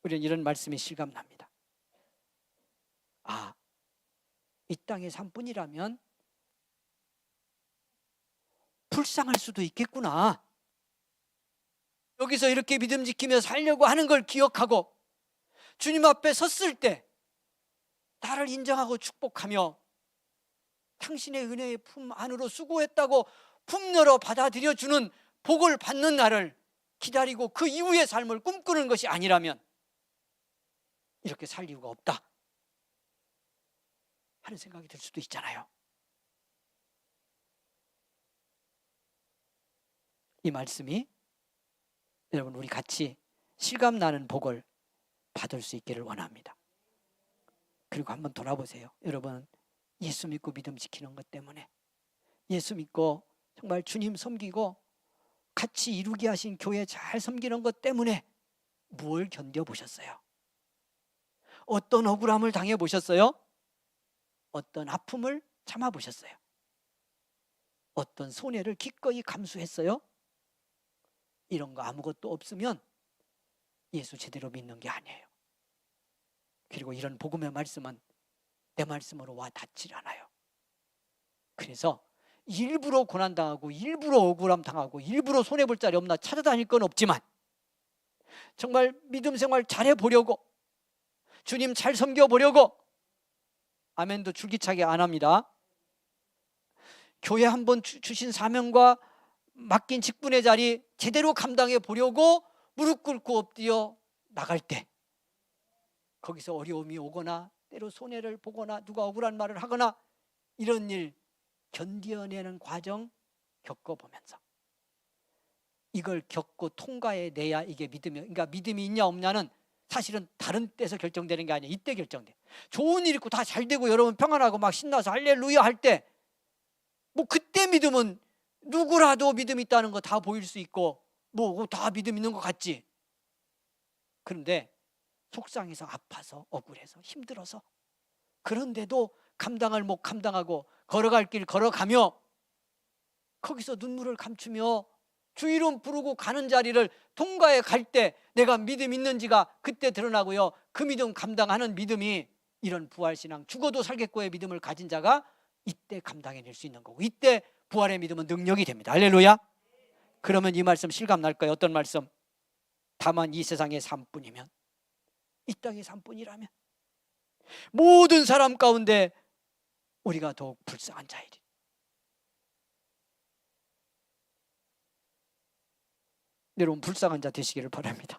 우리는 이런 말씀이 실감납니다. 아, 이 땅의 삶뿐이라면 불쌍할 수도 있겠구나. 여기서 이렇게 믿음 지키며 살려고 하는 걸 기억하고 주님 앞에 섰을 때 나를 인정하고 축복하며 당신의 은혜의 품 안으로 수고했다고 품 열어 받아들여주는 복을 받는 날을 기다리고 그 이후의 삶을 꿈꾸는 것이 아니라면 이렇게 살 이유가 없다 하는 생각이 들 수도 있잖아요. 이 말씀이 여러분 우리 같이 실감나는 복을 받을 수 있기를 원합니다. 그리고 한번 돌아보세요. 여러분 예수 믿고 믿음 지키는 것 때문에, 예수 믿고 정말 주님 섬기고 같이 이루게 하신 교회 잘 섬기는 것 때문에 뭘 견뎌보셨어요? 어떤 억울함을 당해보셨어요? 어떤 아픔을 참아보셨어요? 어떤 손해를 기꺼이 감수했어요? 이런 거 아무것도 없으면 예수 제대로 믿는 게 아니에요. 그리고 이런 복음의 말씀은 내 말씀으로 와 닿질 않아요. 그래서 일부러 고난당하고 일부러 억울함 당하고 일부러 손해볼 자리 없나 찾아다닐 건 없지만 정말 믿음 생활 잘해보려고, 주님 잘 섬겨보려고, 아멘도 줄기차게 안 합니다. 교회 한번 주신 사명과 맡긴 직분의 자리 제대로 감당해 보려고 무릎 꿇고 엎드려 나갈 때 거기서 어려움이 오거나 때로 손해를 보거나 누가 억울한 말을 하거나 이런 일 견뎌내는 과정 겪어보면서 이걸 겪고 통과해내야 이게 믿음이, 그러니까 믿음이 있냐 없냐는 사실은 다른 때서 결정되는 게 아니에요. 이때 결정돼. 좋은 일 있고 다 잘 되고 여러분 평안하고 막 신나서 할렐루야 할 때 뭐 그때 믿음은 누구라도 믿음 있다는 거 다 보일 수 있고 뭐 다 믿음 있는 것 같지. 그런데 속상해서 아파서 억울해서 힘들어서 그런데도 감당을 못 감당하고 걸어갈 길 걸어가며 거기서 눈물을 감추며 주 이름 부르고 가는 자리를 통과해 갈 때 내가 믿음 있는지가 그때 드러나고요. 그 믿음 감당하는 믿음이 이런 부활신앙 죽어도 살겠고의 믿음을 가진 자가 이때 감당해낼 수 있는 거고 이때 부활의 믿음은 능력이 됩니다. 할렐루야. 그러면 이 말씀 실감 날까요? 어떤 말씀? 다만 이 세상의 삶뿐이면, 이 땅의 삶뿐이라면 모든 사람 가운데 우리가 더욱 불쌍한 자이리. 여러분 불쌍한 자 되시기를 바랍니다.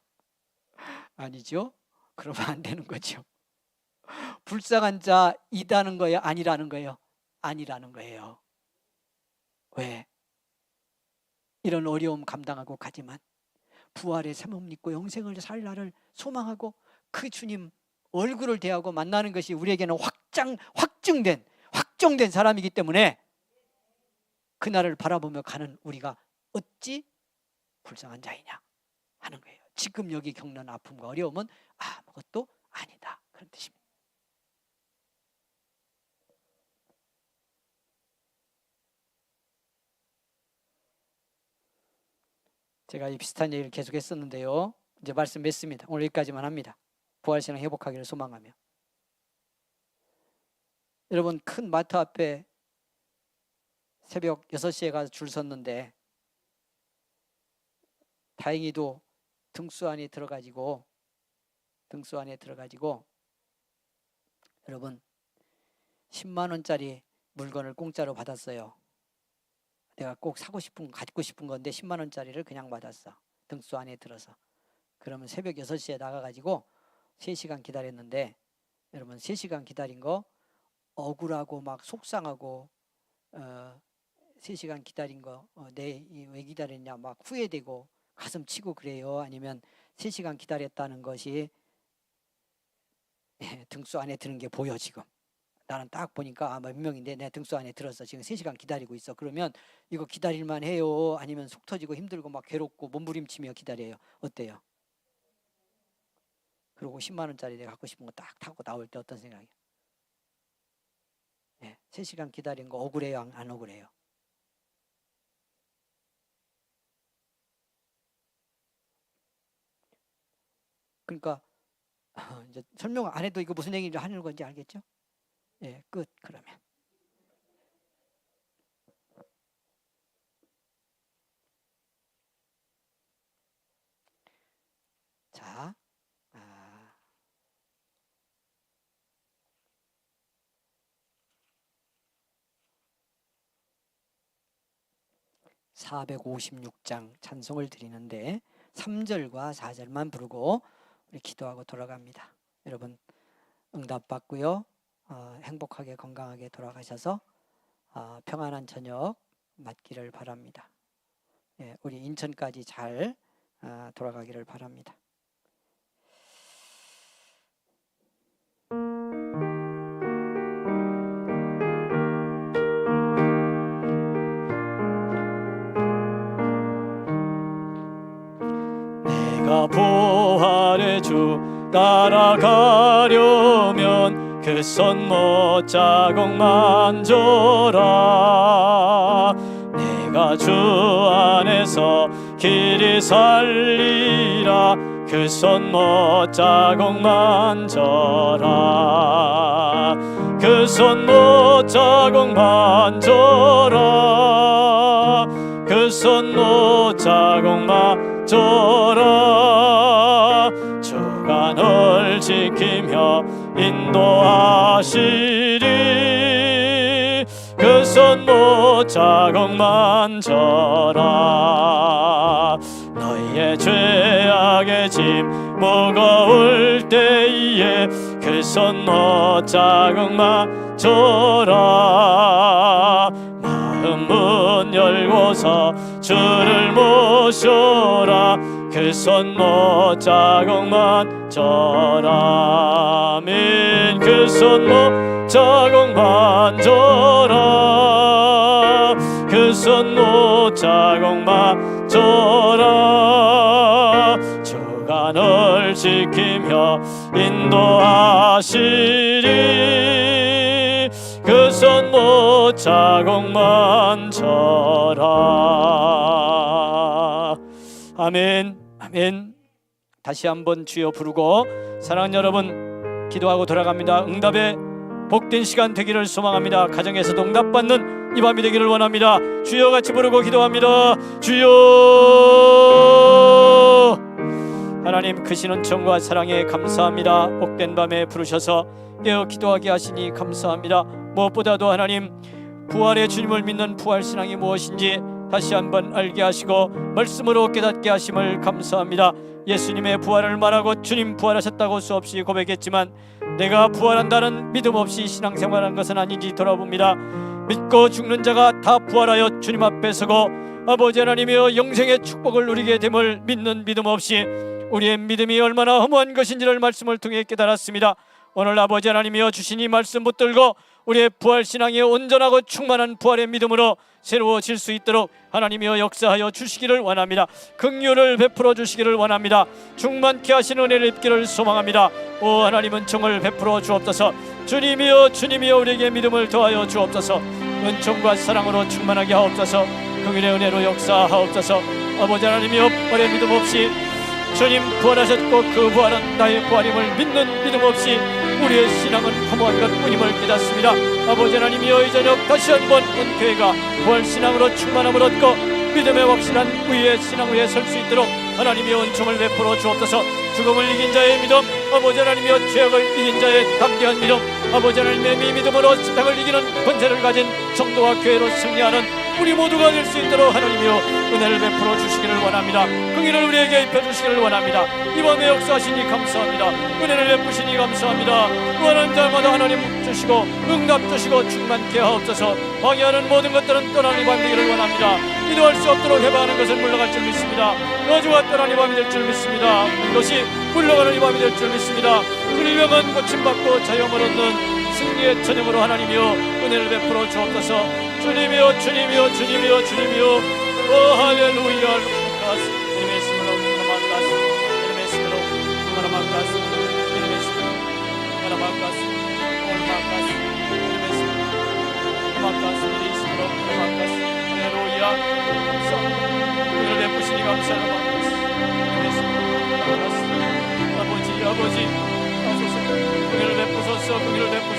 아니죠? 그러면 안 되는 거죠. 불쌍한 자이다는 거예요? 아니라는 거예요? 아니라는 거예요. 왜? 이런 어려움 감당하고 가지만 부활의 샘을 믿고 영생을 살 날을 소망하고 그 주님 얼굴을 대하고 만나는 것이 우리에게는 확정된 사람이기 때문에 그날을 바라보며 가는 우리가 어찌 불쌍한 자이냐 하는 거예요. 지금 여기 겪는 아픔과 어려움은 아무것도 아니다 그런 뜻입니다. 제가 이 비슷한 얘기를 계속 했었는데요. 이제 말씀 맺습니다. 오늘 여기까지만 합니다. 부활신앙 회복하기를 소망하며. 여러분 큰 마트 앞에 새벽 6시에 가서 줄 섰는데 다행히도 등수 안에 들어가지고 여러분 10만 원짜리 물건을 공짜로 받았어요. 내가 꼭 사고 싶은 가지고 싶은 건데 10만 원짜리를 그냥 받았어. 등수 안에 들어서. 그러면 새벽 6시에 나가가지고 3시간 기다렸는데 여러분 3시간 기다린 거 억울하고 막 속상하고 3시간 기다린 거 왜 기다렸냐 막 후회되고 가슴 치고 그래요? 아니면 3시간 기다렸다는 것이 등수 안에 드는 게 보여 지금? 나는 딱 보니까 몇 명인데 내 등수 안에 들어서 지금 3시간 기다리고 있어. 그러면 이거 기다릴만 해요? 아니면 속 터지고 힘들고 막 괴롭고 몸부림치며 기다려요? 어때요? 그리고 10만 원짜리 내가 갖고 싶은 거 딱 타고 나올 때 어떤 생각이에요? 3시간 기다린 거 억울해요? 안 억울해요? 그러니까 이제 설명 안 해도 이거 무슨 얘기를 하는 건지 알겠죠? 끝. 그러면 자, 456장 찬송을 드리는데 3절과 4절만 부르고 우리 기도하고 돌아갑니다. 여러분 응답받고요, 행복하게 건강하게 돌아가셔서 평안한 저녁 맞기를 바랍니다. 예, 우리 인천까지 잘 돌아가기를 바랍니다. 내가 부활의 주 따라가려면 그 손 못자국 만져라. 내가 주 안에서 길이 살리라. 그 손 못자국 만져라. 그 손 못자국 만져라. 그 손 못자국 만져라. 주가 널 지키며 인도하시리. 그 손 못자국 만져라. 너희의 죄악의 짐 무거울 때에 그 손 못자국 만져라. 마음 문 열고서 주를 모셔라. 그 손 못자국 만져라. 아멘. 그 손 못자국 만져라. 그 손 못자국 만져라. 주가 널 지키며 인도하시리. 그 손 못자국 만져라. 아멘. 아멘. 다시 한번 주여 부르고 사랑하는 여러분 기도하고 돌아갑니다. 응답의 복된 시간 되기를 소망합니다. 가정에서도 응답받는 이 밤이 되기를 원합니다. 주여 같이 부르고 기도합니다. 주여. 하나님 크신 은총과 사랑에 감사합니다. 복된 밤에 부르셔서 깨어 기도하게 하시니 감사합니다. 무엇보다도 하나님 부활의 주님을 믿는 부활신앙이 무엇인지 다시 한번 알게 하시고 말씀으로 깨닫게 하심을 감사합니다. 예수님의 부활을 말하고 주님 부활하셨다고 수없이 고백했지만 내가 부활한다는 믿음 없이 신앙생활하는 것은 아닌지 돌아봅니다. 믿고 죽는 자가 다 부활하여 주님 앞에 서고 아버지 하나님이여 영생의 축복을 누리게 됨을 믿는 믿음 없이 우리의 믿음이 얼마나 허무한 것인지를 말씀을 통해 깨달았습니다. 오늘 아버지 하나님이여 주신 이 말씀 붙들고 우리의 부활신앙이 온전하고 충만한 부활의 믿음으로 새로워질 수 있도록 하나님이여 역사하여 주시기를 원합니다. 긍휼을 베풀어 주시기를 원합니다. 충만케 하시는 은혜를 입기를 소망합니다. 오 하나님 은총을 베풀어 주옵소서. 주님이여 주님이여 우리에게 믿음을 더하여 주옵소서. 은총과 사랑으로 충만하게 하옵소서. 긍휼의 은혜로 역사하옵소서. 아버지 하나님이여 부활의 믿음 없이 주님 부활하셨고 그 부활은 나의 부활임을 믿는 믿음 없이 우리의 신앙은 허무한 것뿐임을 깨닫습니다. 아버지 하나님이여 이 저녁 다시 한번 온 교회가 부활신앙으로 충만함을 얻고 믿음의 확실한 의의 신앙 위에 설 수 있도록 하나님의 은총을 베풀어 주옵소서. 죽음을 이긴 자의 믿음, 아버지 하나님이여 죄악을 이긴 자의 담대한 믿음, 아버지 하나님의 이 믿음으로 세상을 이기는 권세를 가진 성도와 교회로 승리하는 우리 모두가 될 수 있도록 하나님이여 은혜를 베풀어 주시기를 원합니다. 긍휼을 우리에게 입혀 주시기를 원합니다. 이밤에 역사하시니 감사합니다. 은혜를 베푸시니 감사합니다. 원하는 자마다 하나님 주시고 응답 주시고 충만케 하옵소서. 방해하는 모든 것들은 떠나는 이 밤이 되기를 원합니다. 기도할 수 없도록 해방하는 것은 물러갈 줄 믿습니다. 저주가 떠나는 이 밤이 될 줄 믿습니다. 이것이 물러가는 이 밤이 될 줄 믿습니다. 불병은 고침받고 자유함을 얻는 승리의 저녁으로 하나님이여 은혜를 베풀어 주옵소서. 주님이여 주님이여 주님이여 주님이여 오 할렐루야. 주님의 이름으로 나마가스 주님의 이름으로 나마가스 주님의 이름으로 나마가스 나마가스 주님의 이름으로 나마가스 주님의 이름으로 나마가스 할렐루야. 은혜를 베푸시니 감사합니다. 주님의 이름으로 나마가스 아버지 아버지 하소서. 은혜를 베푸소서. 은혜를 베푸소서.